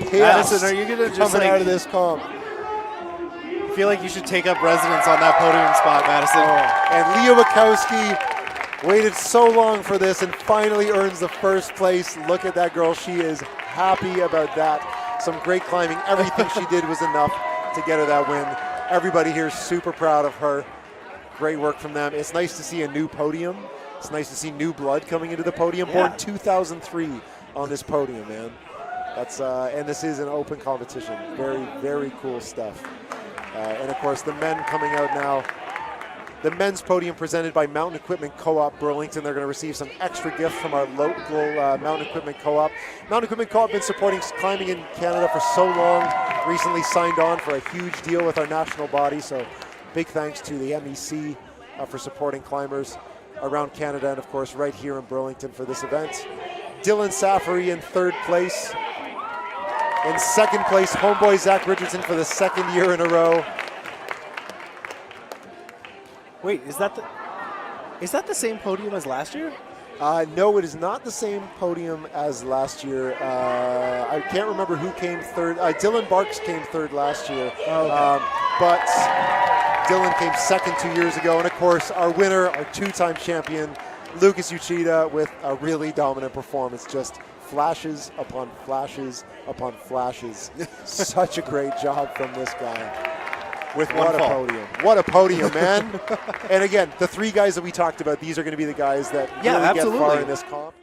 pissed. Madison, are you going to just coming out of this comp? I feel like you should take up residence on that podium spot, Madison. And Leah Wachowski waited so long for this and finally earns the first place. Look at that girl. She is happy about that. Some great climbing. Everything she did was enough to get her that win. Everybody here is super proud of her. Great work from them. It's nice to see a new podium. It's nice to see new blood coming into the podium. Born 2003 on this podium, man. That's and this is an open competition. Very, very cool stuff. And of course, the men coming out now. The men's podium presented by Mountain Equipment Co-op Burlington. They're going to receive some extra gifts from our local Mountain Equipment Co-op. Mountain Equipment Co-op has been supporting climbing in Canada for so long. Recently signed on for a huge deal with our national body. So big thanks to the MEC for supporting climbers around Canada and, of course, right here in Burlington for this event. Dylan Safari in third place. In second place, homeboy Zach Richardson for the second year in a row. Wait, is that the same podium as last year? No, it is not the same podium as last year. I can't remember who came third. Dylan Barks came third last year. But Dylan came second 2 years ago. And, of course, our winner, our two-time champion, Lucas Uchida, with a really dominant performance. Just flashes upon flashes upon flashes. Such a great job from this guy. With what a podium. What a podium, man. And again, the three guys that we talked about, these are going to be the guys that really get far in this comp.